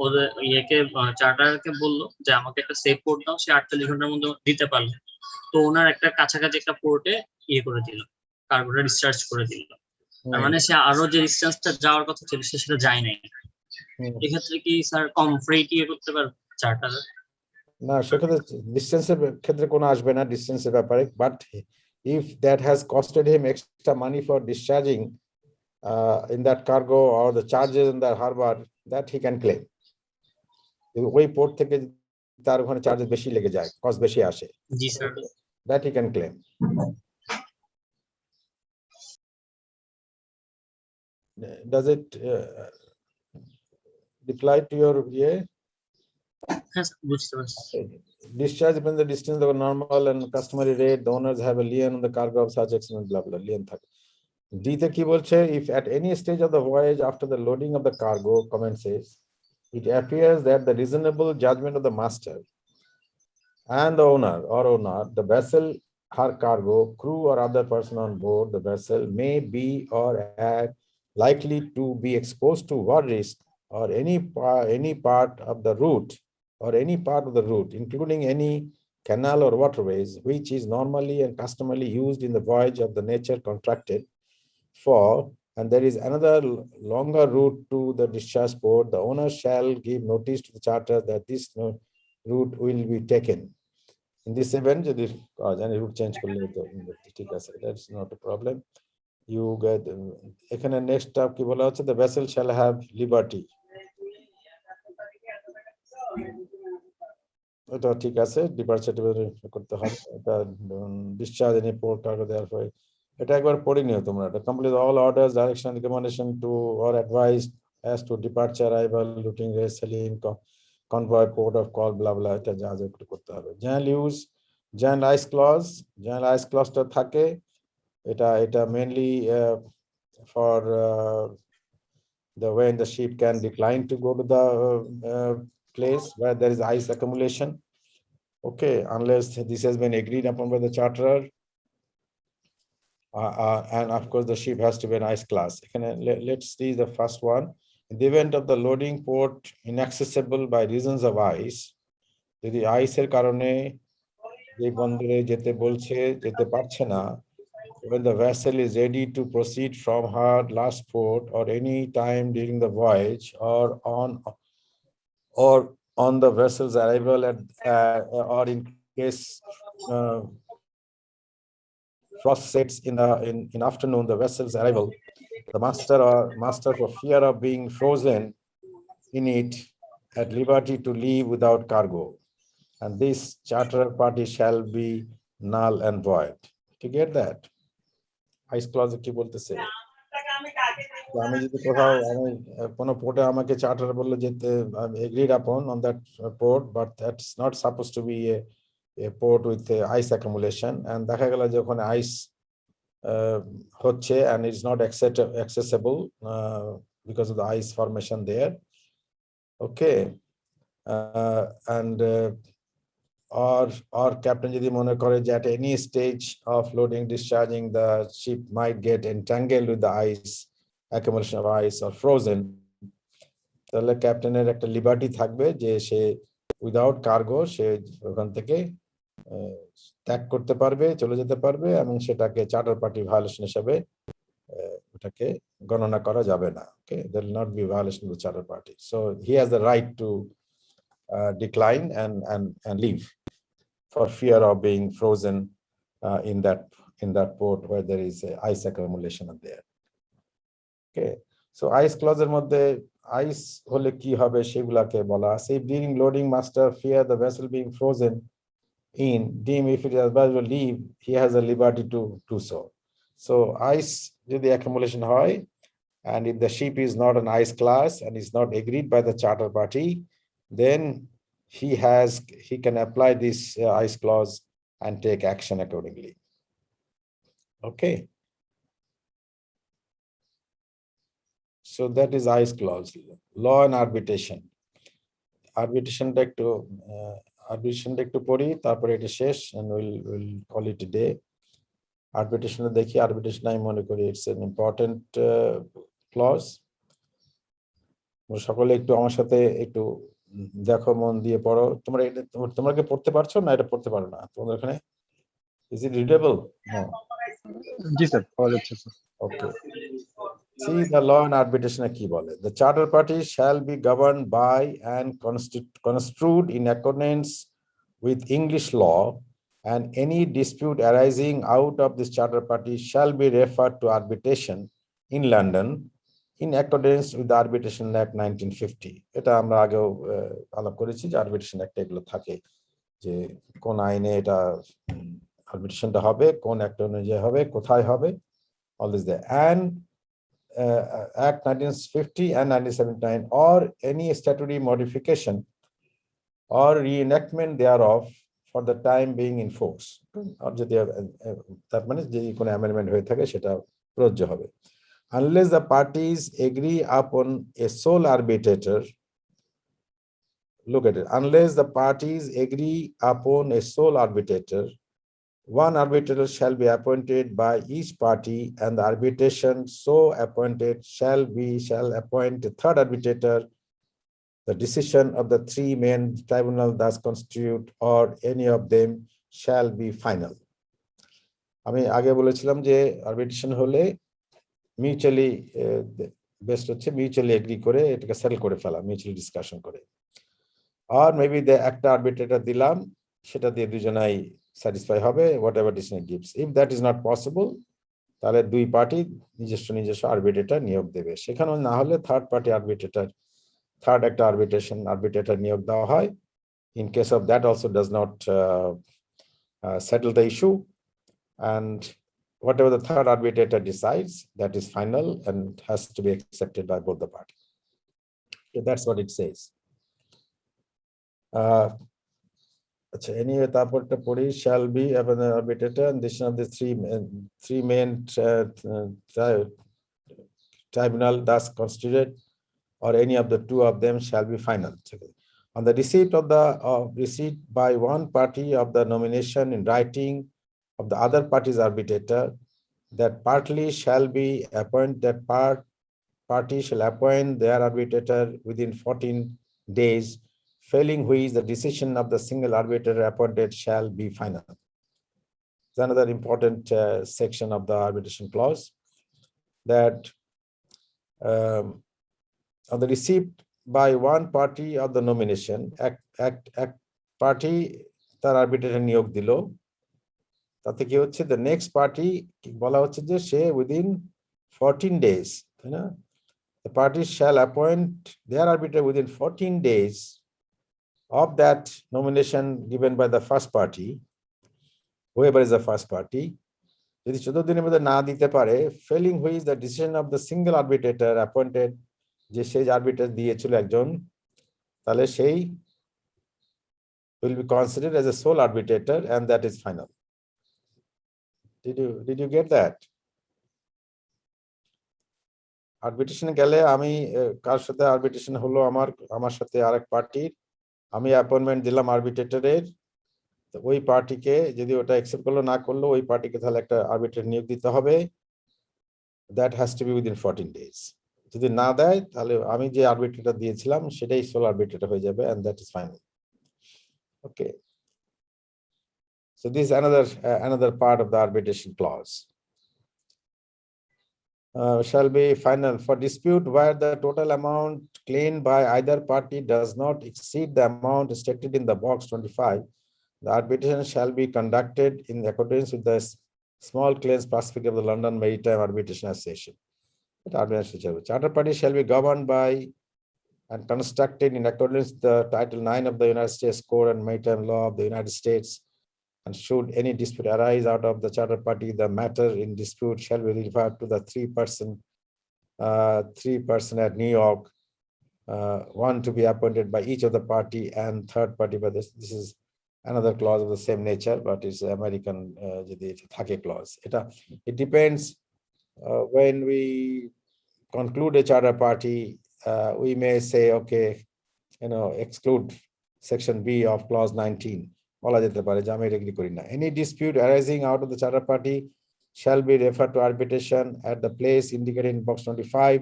ওদের ইয়েকে চার্টারকে বললো যে আমাকে একটা সেফ পোর্ট দাও, সে 48 ঘন্টার মধ্যে দিতে পারলো, তো ওনার একটা কাছাকাছি একটা পোর্টে করে দিল, কার্গোটা ডিসচার্জ করে দিল, তার মানে সে আরো যে ডিসটেন্সটা যাওয়ার কথা ছিল সেটা যায় নাই, এক্ষেত্রে কি স্যার কম ফ্রেট করতে পারবে চার্টার? না সেক্ষেত্রে ডিস্টেন্সের ক্ষেত্রে কোনো আসবে না ডিস্টেন্সের ব্যাপারে, but if that has costed him extra money for discharging in that cargo or the charges in that harbor, that he can claim. ওই পোর্ট থেকে তার ওখানে চার্জেস বেশি লেগে যায়, কস্ট বেশি আসে, জি sir. that he can claim. Does it reply to your হ্যাঁ স্যার, বুঝতে পারছি। discharge when the distance of normal and customary rate, the owners have a lien on the cargo of such extent, blah blah, lien থাকে। D-তে কি বলছে, if at any stage of the voyage after the loading of the cargo commences, it appears that the reasonable judgment of the master and the owner the vessel, her cargo, crew or other person on board the vessel may be or are likely to be exposed to war risk or any part of the route including any canal or waterways which is normally and customarily used in the voyage of the nature contracted for, and there is another longer route to the discharge port, the owner shall give notice to the charter that this route will be taken. In this event, যদি route change করলে তো ঠিক আছে, that's not a problem. You get এখানে next up কি বলা হচ্ছে, the vessel shall have liberty. এটা ঠিক আছে, ডিপার্চার করতে হবে, এটা ডিসচার্জ এনি পোর্ট কার্গো দেওয়ার পরে এটা একবার পড়ে নিও তোমরা, এটা complete all orders, direction, recommendation to or advice as to departure, arrival, routing, race, sailing, convoy, port of call, blah blah, এটা যা যা একটু করতে হবে। জেনারেল আইস ক্লজটা থাকে, এটা mainly for the when the ship can decline to go to the place where there is ice accumulation, okay, unless this has been agreed upon by the charterer, and of course the ship has to be an ice class. Let's see the first one. In the event of the loading port inaccessible by reasons of ice, যদি আইসের কারণে যে বন্দরে যেতে বলছে যেতে পারছে না, when the vessel is ready to proceed from her last port or any time during the voyage or on the vessel's arrival at or in case frost sets in afternoon, the vessel's arrival, the master for fear of being frozen in it at liberty to leave without cargo, and this charter party shall be null and void. To get that, আইস ক্লজে কি বলতেছে, আমি যদি কোথাও কোনো পোর্টে আমাকে charter বললো যেতে, agreed upon on that port, but that's not suppose to be a port with ice accumulation, and দেখা গেল যে ওখানে আইস হচ্ছে and it's not accessible because of the ice formation there, okay, and or captain যদি মনে করে যে at any stage of loading discharging the ship might get entangled with the ice, accumulation of ice or frozen, তাহলে ক্যাপ্টেনের একটা liberty থাকবে যে সে without cargo সে ওখান থেকে ত্যাগ করতে পারবে, চলে যেতে পারবে, এবং সেটাকে চার্টার পার্টি ভায়োলেশন হিসেবে ওটাকে গণনা করা যাবে না, ওকে, there will not be violation of the charter party, so he has the right to decline and leave for fear of being frozen in that port where there is ice accumulation there, okay. So ice clause এর মধ্যে ice হলে কি হবে সেগুলাকে বলা আছে, during loading master fear the vessel being frozen in, deem if it is advisable to leave, he has a liberty to do so. So ice যদি accumulation হয়, and if the ship is not an ice class and is not agreed by the charter party, then he can apply this ice clause and take action accordingly, okay. So that is ice clause. Law and arbitration arbitration একটু পড়ি, তারপরে এটা শেষ, and we'll call it a day. Arbitration দেখি, arbitration আমি মনে করি it's an important clause. সকলে একটু আমার সাথে একটু দেখো, মন দিয়ে পড়ো। তোমরা কি পড়তে পারছো না এটা পড়তে পারো না? তোমাদের এখানে is it readable? No. G sir, পাওয়া যাচ্ছে sir. Okay. See the law and arbitration কি বলে? The charter party shall be governed by and construed in accordance with English law, and any dispute arising out of this charter party shall be referred to arbitration in London in accordance with the Arbitration Act 1950. এটা আমরা আগেও আলাপ করেছি যে arbitration act এগুলো থাকে যে কোন আইনে এটা আরবিট্রেশনটা হবে, কোন অ্যাক্ট অনুযায়ী হবে, কোথায় হবে, all this there. And Act 1950 and 1979 or any statutory modification or reenactment thereof for the time being in force. আর যদি তার মানে যে কোনো অ্যামেন্ডমেন্ট হয়ে থাকে সেটা প্রযোজ্য হবে। Unless the parties agree upon a sole arbitrator, look at it, unless the parties agree upon a sole arbitrator, one arbitrator shall be appointed by each party, and the arbitration so appointed shall appoint a third arbitrator. The decision of the three main tribunal thus constitute or any of them shall be final. আমি আগে বলেছিলাম যে arbitration হলে mutually best হচ্ছে mutually agri করে এটাকে settle করে ফেলা, মিউচুয়ালি ডিসকাশন করে। আর মেবি একটা আরবিট্রেটর দিলাম, সেটা দিয়ে দুজনাই স্যাটিসফাই হবে, what ever decision gives. If that is not possible, তাহলে দুই পার্টি নিজস্ব আরবিট্রেটর নিয়োগ দেবে। সেখানেও না হলে থার্ড পার্টি থার্ড একটা আরবিট্রেটর নিয়োগ দেওয়া হয়। In case of that also does not settle the issue, and whatever the third arbitrator decides, that is final and has to be accepted by both the parties. So that's what it says. Anyway, তারপরটা পড়ি, shall be an arbitrator and decision of the three main tribunal thus constituted or any of the two of them shall be final. On the receipt by one party of the nomination in writing of the other party's arbitrator, that party shall appoint their arbitrator within 14 days, failing which the decision of the single arbitrator appointed shall be final. It's another important section of the arbitration clause, that on the receipt by one party of the nomination, act party তার arbitrator নিয়োগ দিল, তাতে কি হচ্ছে, the next party বলা হচ্ছে যে সে within 14 days, তাই না, the party shall appoint their arbitrator within 14 days of that nomination given by the first party, whoever is the first party. যদি 14 দিনের মধ্যে না দিতে পারে, failing which the decision of the single arbitrator appointed, যে সেই আরবিট্রেটর দিয়েছিল একজন, তাহলে সেই will be considered as a sole arbitrator and that is final. Did you get that? আরবিট্রেশনে গেলে আমি কার সাথে আরবিট্রেশন হলো, আমার সাথে আরেক পার্টির, আমি অ্যাপয়েন্টমেন্ট দিলাম আরবিট্রেটরের, ওই পার্টিকে যদি ওটা অ্যাকসেপ্ট করলো না করলো, ওই পার্টিকে তাহলে একটা আরবিট্রেটর নিয়োগ দিতে হবে, that has to be within 14 days. যদি না দেয়, তাহলে আমি যে আরবিট্রেটর দিয়েছিলাম সেটাই সোল আরবিট্রেটর হয়ে যাবে, and that is final. Okay, so this is another part of the arbitration clause. Shall be final for dispute where the total amount claimed by either party does not exceed the amount stated in the box 25. The arbitration shall be conducted in accordance with the small claims Pacific of the London Maritime Arbitration Association. Charter party shall be governed by and constructed in accordance with the Title 9 of the United States Code and Maritime Law of the United States. And should any dispute arise out of the charter party, the matter in dispute shall be referred to the three person at New York, one to be appointed by each of the party and third party by this. This is another clause of the same nature, but it's American clause. It depends when we conclude a charter party, we may say, okay, exclude section B of clause 19. বলা যেতে পারে যে আমি এটা agri করি না। Any dispute arising out of the charter party shall be referred to arbitration at the place indicated in box 25,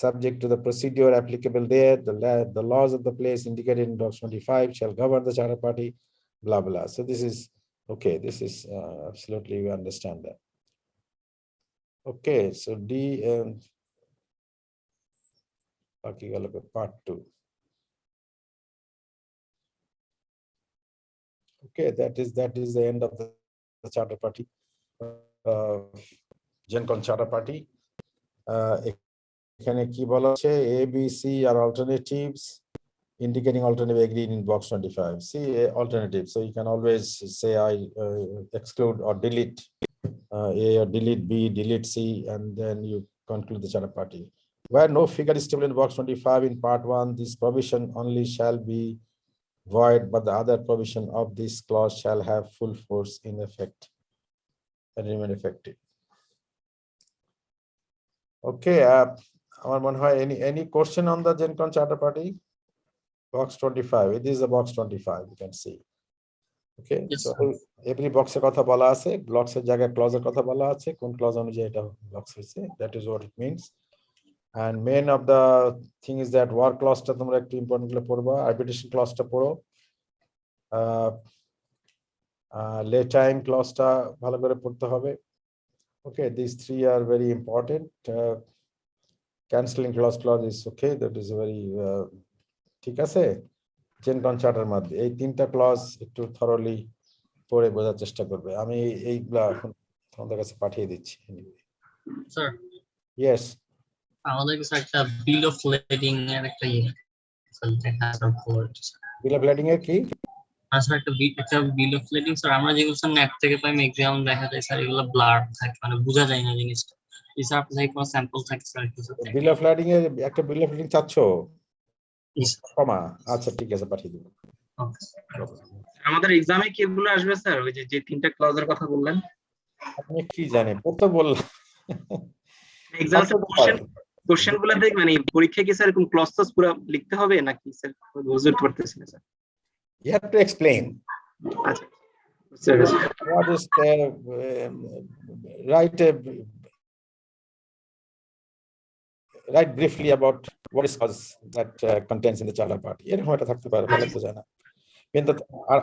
subject to the procedure applicable there. The laws of the place indicated in box 25 shall govern the charter party, blah blah. So this is okay. This is absolutely, we understand that. Okay, so D part 2. Okay, that is the end of the charter party, GenCon charter party. এখানে কি বলা হচ্ছে, A, B, C are alternatives indicating alternative agreed in box 25. See, alternative. So you can always say I exclude or delete A, or delete B, delete C, and then you conclude the charter party. Where no figure is stable in box 25 in part 1, this provision only shall be void, but the other provision of this clause shall have full force in effect and remain effective. Okay, আমার মনে হয় any question on the GenCon charter party? Box 25. It is a box 25. You can see. Okay, Yes, so sir. every box এর কথা বলা আছে, blocks এর জায়গায় clause এর কথা বলা আছে, কোন clause অনুযায়ী এটা box হয়েছে, that is what it means. And main of the thing is that war clause টা তোমরা একটু important গুলো পড়বা, arbitration clause টা পড়ো, lay time clause টা ভালো করে পড়তে হবে. Okay, these three are very important. Cancelling clause is okay, that is very ঠিক আছে। GenCon charter মধ্যে এই তিনটা ক্লজ একটু থরলি পড়ে বোঝার চেষ্টা করবে। আমি এইগুলা এখন তোমাদের কাছে পাঠিয়ে দিচ্ছি। স্যার, ইয়েস, আমাদের কাছে একটা বিল অফ লেডিং এর একটা বিল অফ লেডিং এর কি? স্যার একটা বিল অফ লেডিং, স্যার আমরা যেগুলো স্যার নেট থেকে পাই ম্যাক্সিমাম দেখা যায় স্যার এগুলো ব্লার থাকে, মানে বোঝা যায় না জিনিসটা। এই স্যার আপনার কোনো স্যাম্পল থাকে স্যার কিছু? বিল অফ লেডিং এর একটা বিল অফ লেডিং চাচ্ছ? কমা, আচ্ছা ঠিক আছে, পাঠিয়ে দেব। আমাদের এক্সামে কি এগুলো আসবে স্যার, ওই যে তিনটা ক্লজের কথা বললেন? আপনি কি জানেন, কত বললাম এক্সামে কোশ্চেন গুলো দেখ, মানে পরীক্ষায় কি স্যার এরকম ক্লজ পুরো লিখতে হবে নাকি স্যার? বুঝতে পারতেছি না sir. You have to explain. আচ্ছা sir, What is write briefly about what is cause that contains in the charter party. এরকম একটা থাকতে পারে, ভালো তো জানা। কিন্তু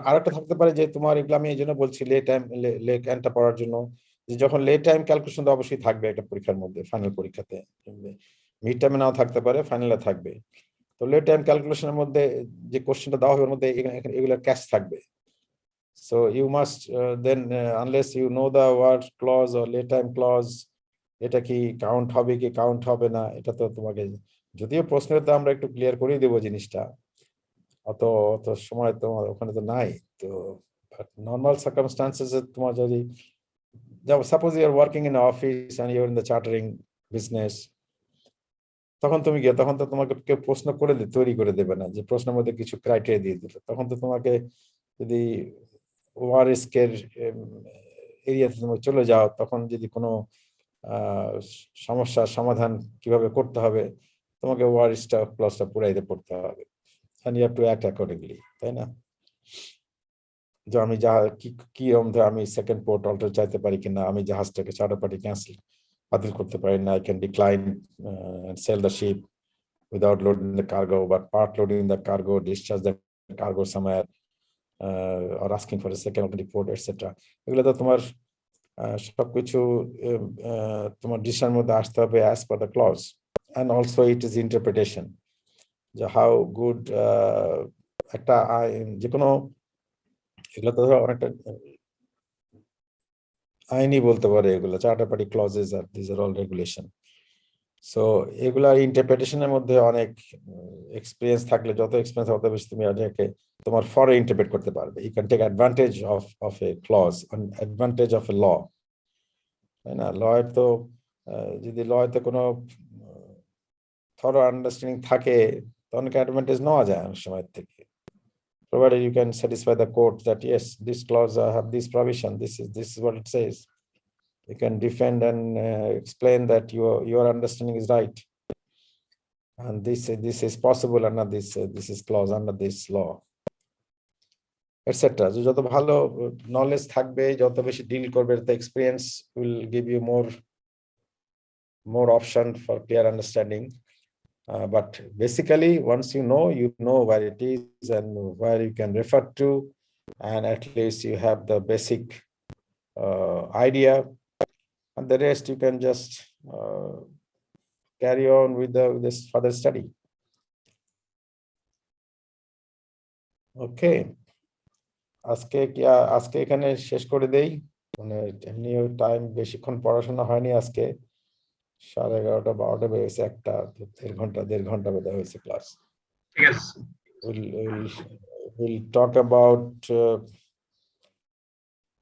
আরেকটা থাকতে পারে যে তোমার এগুলো আমি এই জন্য বলছি লে টাইমটা পড়ার জন্য, যে যখন লে টাইম ক্যালকুলেশন তো অবশ্যই থাকবে একটা পরীক্ষার মধ্যে, ফাইনাল পরীক্ষাতে, মিড টাইমে নাও থাকতে পারে, ফাইনালে থাকবে। তো লে টাইম ক্যালকুলেশনের মধ্যে যে কোশ্চেনটা দেওয়া হবে ওর মধ্যে এগুলো ক্যাচ থাকবে। So you must then unless you know the word clause or lay time clause, এটা কি কাউন্ট হবে কি কাউন্ট হবে না, এটা তো তোমাকে, যদিও প্রশ্নের তো আমরা একটু ক্লিয়ার করে দেবো জিনিসটা, অত সময় তো ওখানে তো নাই। তো নর্মাল সার্কামস্টান্সেস তোমার যদি, suppose you are working in office and you are in the chartering business, তখন তুমি গিয়ে, তখন তো তোমাকে কেউ প্রশ্ন করে তৈরি করে দেবে না, যে প্রশ্নের মধ্যে কিছু ক্রাইটেরিয়া দিয়ে দিল। তখন তো তোমাকে যদি ওয়ার রিস্কের এরিয়াতে তুমি চলে যাও, তখন যদি কোনো সমস্যার সমাধান কিভাবে করতে হবে, তোমাকে ওয়ার রিস্ক ক্লজটা পুরাইতে পড়তে হবে, and you have to act accordingly, তাই না? যে আমি কি আমি সেকেন্ড পোর্ট অল্টার চাইতে পারি কিনা, আমি জাহাজটাকে চার্টার পার্টি ক্যান্সেল বাতিল করতে পারি না, I can decline and sell the ship without loading the cargo, but part loading the cargo, discharge the cargo somewhere, or asking for a second alternative port, etc. এগুলো তো তোমার সবকিছু তোমার ডিসিশনের মধ্যে আসতে হবে as per the clause, and also it is interpretation, যে how good একটা যে কোনো, এগুলো তো অনেকটা আইনি বলতে পারে, এগুলো charter party clauses are this are all regulation. So এগুলার ইন্টারপ্রিটেশনের মধ্যে অনেক এক্সপিরিয়েন্স থাকলে, যত এক্সপিরিয়েন্স তত বেশি তুমি এটাকে তোমার ফরে ইন্টারপ্রেট করতে পারবে। You can take advantage of a clause, advantage of a law, তাই না? লয়ের তো যদি লয়েতে কোনো থরো আন্ডারস্ট্যান্ডিং থাকে, তখন অ্যাডভান্টেজ নেওয়া যায় অনেক সময় থেকে, provided you can satisfy the court that yes, this clause have this provision, this is what it says. You can defend and explain that your understanding is right, and this is possible under this is clause under this law, etc. যত ভালো knowledge থাকবে, যত বেশি deal করবে, the experience will give you more option for clear understanding. But basically, once you know where it is and where you can refer to, and at least you have the basic idea, and the rest you can just carry on with this further study. Okay. আজকে এখানে শেষ করে দেই, মানে এমনি time বেশিক্ষণ পড়াশোনা হয়নি আজকে, 11:30 12টা বেজেছে, একটা 1.5 ঘন্টা বোধ হয়েছে ক্লাস। ঠিক আছে We'll talk about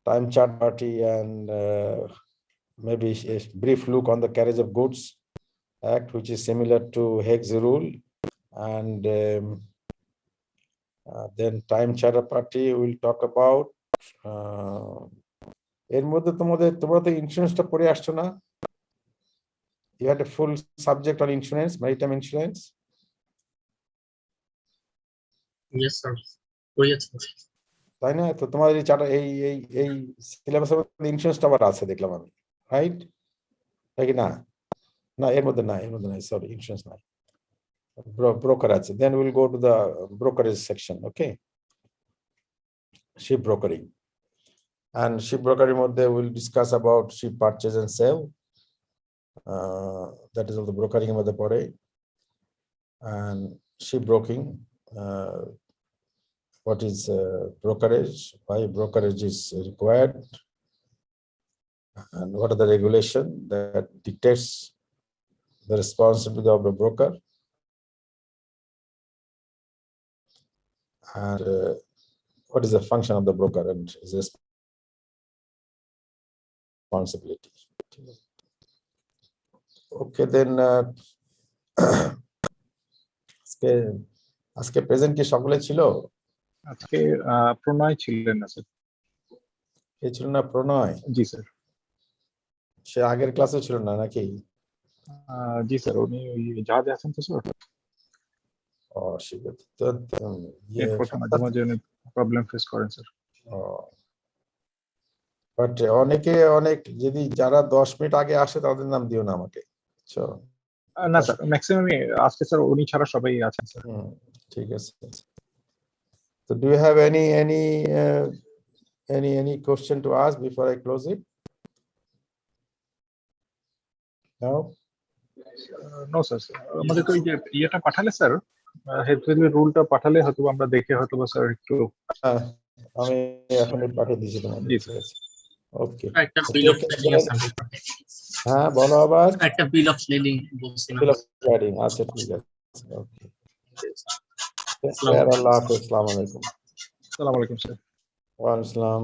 time chart party and maybe a brief look on the Carriage of Goods Act, which is similar to Hague's rule, and then time charter party we'll talk about. এর মধ্যে তোমরা তো ইন্স্যুরেন্সটা পড়ে আসছো না? You had a full subject on insurance, maritime insurance. Yes sir, বুঝেছি। তাই না? তো তোমাদের এই চারটা এই সিলেবাসের মধ্যে ইন্স্যুরেন্সটা আবার আছে দেখলাম আমি, রাইট? তাই কি না? না এর মধ্যে নাই, সরি, ইন্স্যুরেন্স নাই, ব্রোকার আছে। Then will go to the brokerage section, okay, ship brokering. And ship brokering মধ্যে we'll discuss about ship purchase and sale. That is all the brokering মধ্যে পড়ে। And ship broking, what is brokerage, why brokerage is required, and what are the regulation that dictates the responsibility of the broker, and what is the function of the broker and his responsibility. Okay, then আজকে present কি সকলে ছিল? আজকে প্রণয় ছিলেন না sir. কে ছিল না? প্রণয়? জি sir. সে আগের ক্লাসে ছিল না নাকি? জি স্যার, উনি ওই জাহাজে আছেন তো স্যার। ও ঠিক আছে, তো মাঝে মাঝে অনেক প্রবলেম ফেস করেন স্যার। বাট অনেক যদি যারা 10 মিনিট আগে আসে তাদের নাম দিও না আমাকে, বুঝছো? না স্যার, ম্যাক্সিমাম আজকে স্যার উনি ছাড়া সবাই আছেন স্যার। ঠিক আছে। So do you have any question to ask before I close it? No? No sir, আমাদের তো এই যে ইয়েটা পাঠালে স্যার, হেল্পলাইন রুলটা পাঠালে হয়তো আমরা দেখে হয়তো স্যার একটু। আমি এখনই পাঠিয়ে দিয়েছি তোমাকে। জি ঠিক আছে, ওকে। একটা বিল অফ লেডিং আছে। হ্যাঁ বলো আবার। একটা বিল অফ লেডিং বলছিলাম। বিল অফ লেডিং, আচ্ছা ঠিক আছে, ওকে। আল্লাহ হাফেজ, আসসালামু আলাইকুম। আসসালামু আলাইকুম স্যার। ওয়া আলাইকুম আসসালাম।